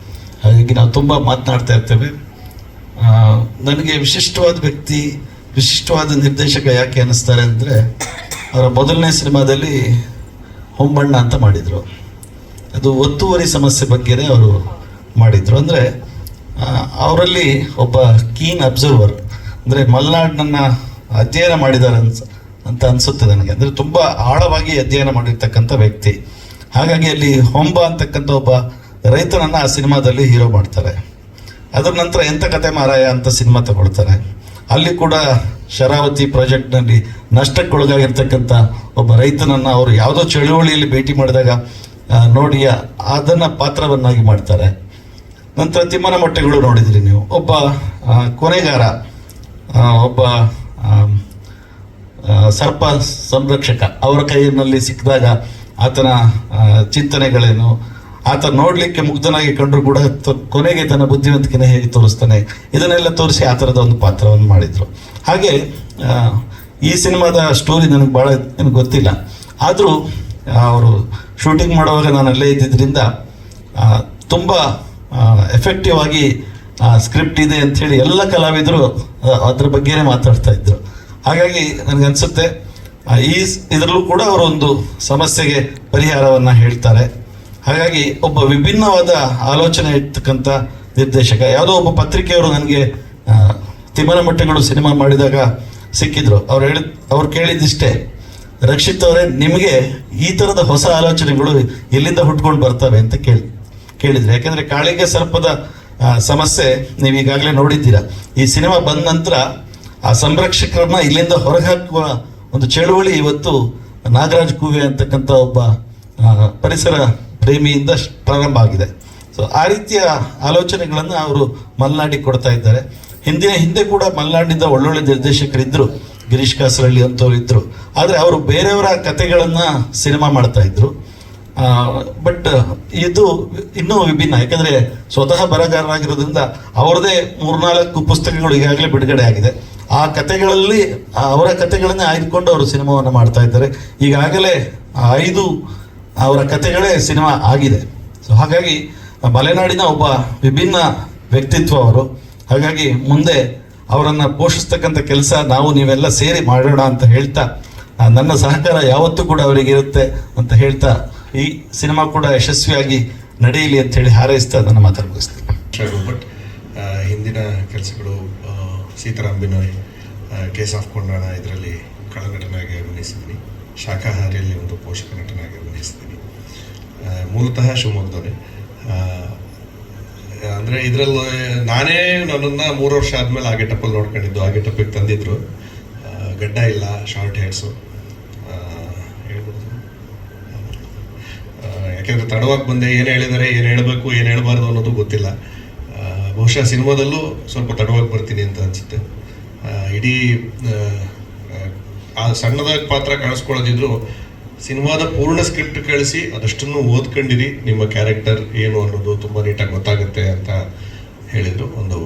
ಹಾಗಾಗಿ ನಾವು ತುಂಬ ಮಾತನಾಡ್ತಾ ಇರ್ತೇವೆ. ನನಗೆ ವಿಶಿಷ್ಟವಾದ ವ್ಯಕ್ತಿ, ವಿಶಿಷ್ಟವಾದ ನಿರ್ದೇಶಕ ಯಾಕೆ ಅನ್ನಿಸ್ತಾರೆ ಅಂದರೆ, ಅವರ ಮೊದಲನೇ ಸಿನಿಮಾದಲ್ಲಿ ಹೊಂಬಣ್ಣ ಅಂತ ಮಾಡಿದರು. ಅದು ಒತ್ತುವರಿ ಸಮಸ್ಯೆ ಬಗ್ಗೆನೇ ಅವರು ಮಾಡಿದರು. ಅಂದರೆ ಅವರಲ್ಲಿ ಒಬ್ಬ ಕೀನ್ ಅಬ್ಸರ್ವರ್, ಅಂದರೆ ಮಲೆನಾಡನ್ನ ಅಧ್ಯಯನ ಮಾಡಿದ್ದಾರೆ ಅಂತ ಅನಿಸುತ್ತೆ ನನಗೆ. ಅಂದರೆ ತುಂಬ ಆಳವಾಗಿ ಅಧ್ಯಯನ ಮಾಡಿರ್ತಕ್ಕಂಥ ವ್ಯಕ್ತಿ. ಹಾಗಾಗಿ ಅಲ್ಲಿ ಹೊಂಬ ಅಂತಕ್ಕಂಥ ಒಬ್ಬ ರೈತನನ್ನು ಆ ಸಿನಿಮಾದಲ್ಲಿ ಹೀರೋ ಮಾಡ್ತಾರೆ. ಅದರ ನಂತರ ಎಂಥ ಕತೆ ಮಾರಾಯ ಅಂತ ಸಿನಿಮಾ ತಗೊಳ್ತಾರೆ. ಅಲ್ಲಿ ಕೂಡ ಶರಾವತಿ ಪ್ರಾಜೆಕ್ಟ್ನಲ್ಲಿ ನಷ್ಟಕ್ಕೊಳಗಾಗಿರ್ತಕ್ಕಂಥ ಒಬ್ಬ ರೈತನನ್ನು ಅವರು ಯಾವುದೋ ಚಳುವಳಿಯಲ್ಲಿ ಭೇಟಿ ಮಾಡಿದಾಗ ನೋಡಿ ಅದನ್ನು ಪಾತ್ರವನ್ನಾಗಿ ಮಾಡ್ತಾರೆ. ನಂತರ ತಿಮ್ಮನ ಮೊಟ್ಟೆಗಳು ನೋಡಿದ್ರಿ ನೀವು, ಒಬ್ಬ ಕೊನೆಗಾರ, ಒಬ್ಬ ಸರ್ಪ ಸಂರಕ್ಷಕ, ಅವರ ಕೈಯಲ್ಲಿ ಸಿಕ್ಕಿದಾಗ ಆತನ ಚಿಂತನೆಗಳೇನು, ಆತ ನೋಡಲಿಕ್ಕೆ ಮುಗ್ಧನಾಗಿ ಕಂಡರೂ ಕೂಡ ಕೊನೆಗೆ ತನ್ನ ಬುದ್ಧಿವಂತಿಕೆನ ಹೇಗೆ ತೋರಿಸ್ತಾನೆ, ಇದನ್ನೆಲ್ಲ ತೋರಿಸಿ ಆ ಥರದ ಒಂದು ಪಾತ್ರವನ್ನು ಮಾಡಿದರು. ಹಾಗೆ ಈ ಸಿನಿಮಾದ ಸ್ಟೋರಿ ನನಗೆ ಭಾಳ ನನಗೆ ಗೊತ್ತಿಲ್ಲ, ಆದರೂ ಅವರು ಶೂಟಿಂಗ್ ಮಾಡುವಾಗ ನಾನು ಅಲ್ಲೇ ಇದ್ದಿದ್ದರಿಂದ ತುಂಬ ಎಫೆಕ್ಟಿವ್ ಆಗಿ ಸ್ಕ್ರಿಪ್ಟ್ ಇದೆ ಅಂಥೇಳಿ ಎಲ್ಲ ಕಲಾವಿದರು ಅದ್ರ ಬಗ್ಗೆನೇ ಮಾತಾಡ್ತಾ ಇದ್ರು. ಹಾಗಾಗಿ ನನಗನ್ಸುತ್ತೆ ಇದರಲ್ಲೂ ಕೂಡ ಅವರು ಒಂದು ಸಮಸ್ಯೆಗೆ ಪರಿಹಾರವನ್ನು ಹೇಳ್ತಾರೆ. ಹಾಗಾಗಿ ಒಬ್ಬ ವಿಭಿನ್ನವಾದ ಆಲೋಚನೆ ಇರ್ತಕ್ಕಂಥ ನಿರ್ದೇಶಕ. ಯಾವುದೋ ಒಬ್ಬ ಪತ್ರಿಕೆಯವರು ನನಗೆ ತಿಮ್ಮನ ಮೊಟ್ಟೆಗಳು ಸಿನಿಮಾ ಮಾಡಿದಾಗ ಸಿಕ್ಕಿದ್ರು. ಅವ್ರು ಕೇಳಿದ್ದಿಷ್ಟೇ, ರಕ್ಷಿತ್ ಅವರೇ ನಿಮಗೆ ಈ ಥರದ ಹೊಸ ಆಲೋಚನೆಗಳು ಎಲ್ಲಿಂದ ಹುಟ್ಕೊಂಡು ಬರ್ತವೆ ಅಂತ ಕೇಳಿದ್ರು. ಯಾಕೆಂದರೆ ಕಾಳಿಗೆ ಸರ್ಪದ ಸಮಸ್ಯೆ ನೀವು ಈಗಾಗಲೇ ನೋಡಿದ್ದೀರಾ. ಈ ಸಿನಿಮಾ ಬಂದ ನಂತರ ಆ ಸಂರಕ್ಷಕರನ್ನ ಇಲ್ಲಿಂದ ಹೊರಗೆ ಹಾಕುವ ಒಂದು ಚಳುವಳಿ ಇವತ್ತು ನಾಗರಾಜ್ ಕೂವೆ ಅಂತಕ್ಕಂಥ ಒಬ್ಬ ಪರಿಸರ ಪ್ರೇಮಿಯಿಂದ ಪ್ರಾರಂಭ ಆಗಿದೆ. ಸೊ ಆ ರೀತಿಯ ಆಲೋಚನೆಗಳನ್ನು ಅವರು ಮಲೆನಾಡಿಗೆ ಕೊಡ್ತಾ ಇದ್ದಾರೆ. ಹಿಂದೆ ಕೂಡ ಮಲೆನಾಡಿನಿಂದ ಒಳ್ಳೊಳ್ಳೆ ನಿರ್ದೇಶಕರಿದ್ದರು, ಗಿರೀಶ್ ಕಾಸರಳ್ಳಿ ಅಂತವ್ರು ಇದ್ದರು. ಆದರೆ ಅವರು ಬೇರೆಯವರ ಕತೆಗಳನ್ನು ಸಿನಿಮಾ ಮಾಡ್ತಾ ಇದ್ರು. ಬಟ್ ಇದು ಇನ್ನೂ ವಿಭಿನ್ನ, ಯಾಕಂದರೆ ಸ್ವತಃ ಬರಹಗಾರರಾಗಿರೋದ್ರಿಂದ ಅವ್ರದ್ದೇ 3-4 ಪುಸ್ತಕಗಳು ಈಗಾಗಲೇ ಬಿಡುಗಡೆ ಆಗಿದೆ. ಆ ಕತೆಗಳಲ್ಲಿ ಅವರ ಕತೆಗಳನ್ನೇ ಆಯ್ದುಕೊಂಡು ಅವರು ಸಿನಿಮಾವನ್ನು ಮಾಡ್ತಾ ಇದ್ದಾರೆ. ಈಗಾಗಲೇ 5 ಅವರ ಕತೆಗಳೇ ಸಿನಿಮಾ ಆಗಿದೆ. ಸೊ ಹಾಗಾಗಿ ಮಲೆನಾಡಿನ ಒಬ್ಬ ವಿಭಿನ್ನ ವ್ಯಕ್ತಿತ್ವ ಅವರು. ಹಾಗಾಗಿ ಮುಂದೆ ಅವರನ್ನು ಪೋಷಿಸ್ತಕ್ಕಂಥ ಕೆಲಸ ನಾವು ನೀವೆಲ್ಲ ಸೇರಿ ಮಾಡೋಣ ಅಂತ ಹೇಳ್ತಾ, ನನ್ನ ಸಹಕಾರ ಯಾವತ್ತೂ ಕೂಡ ಅವರಿಗಿರುತ್ತೆ ಅಂತ ಹೇಳ್ತಾ, ಈ ಸಿನಿಮಾ ಕೂಡ ಯಶಸ್ವಿಯಾಗಿ ನಡೆಯಲಿ ಅಂತ ಹೇಳಿ ಹಾರೈಸ್ತಾ ನನ್ನ ಮಾತನ್ನು ಮುಗಿಸ್ತೀನಿ. ಬಟ್ ಹಿಂದಿನ ಕೆಲಸಗಳು ಸೀತಾರಾಮ್ ಬಿನೋಯ್, ಕೇಸ್ ಆಫ್ ಕೊಂಡಾಣ, ಇದರಲ್ಲಿ ಕಳನಟನಾಗಿ ಅಭಿನಯಿಸಿದ್ದೀನಿ. ಶಾಖಾಹಾರಿಯಲ್ಲಿ ಒಂದು ಪೋಷಕ ನಟನಾಗಿ ಅಭಿನಯಿಸಿದ್ದೀನಿ. ಮೂಲತಃ ಶಿವಮೊಗ್ಗದವನೇ. ಅಂದರೆ ಇದರಲ್ಲಿ ನಾನೇ ನನ್ನನ್ನು 3 ವರ್ಷ ಆದಮೇಲೆ ಆ ಗೆಟಪ್ಪಲ್ಲಿ ನೋಡ್ಕೊಂಡಿದ್ದು. ಆ ಗೆಟಪ್ಪಿಗೆ ತಂದಿದ್ರು. ಗಡ್ಡ ಇಲ್ಲ, ಶಾರ್ಟ್ ಹೇರ್ಸು. ಹೇಳ್ಬೋದು, ಯಾಕೆಂದರೆ ತಡವಾಗಿ ಬಂದೆ. ಏನು ಹೇಳಿದ್ದಾರೆ, ಏನು ಹೇಳಬೇಕು, ಏನು ಹೇಳಬಾರ್ದು ಅನ್ನೋದು ಗೊತ್ತಿಲ್ಲ. ಬಹುಶಃ ಸಿನಿಮಾದಲ್ಲೂ ಸ್ವಲ್ಪ ತಡವಾಗಿ ಬರ್ತೀನಿ ಅಂತ ಅನಿಸುತ್ತೆ. ಇಡೀ ಆ ಸಣ್ಣದಾಗಿ ಪಾತ್ರ ಕಾಣಿಸ್ಕೊಳ್ಳೋದಿದ್ರು ಸಿನಿಮಾದ ಪೂರ್ಣ ಸ್ಕ್ರಿಪ್ಟ್ ಕಳಿಸಿ ಅದಷ್ಟನ್ನು ಓದ್ಕೊಂಡಿರಿ, ನಿಮ್ಮ ಕ್ಯಾರೆಕ್ಟರ್ ಏನು ಅನ್ನೋದು ತುಂಬ ನೀಟಾಗಿ ಗೊತ್ತಾಗುತ್ತೆ ಅಂತ ಹೇಳಿದರು. ಒಂದು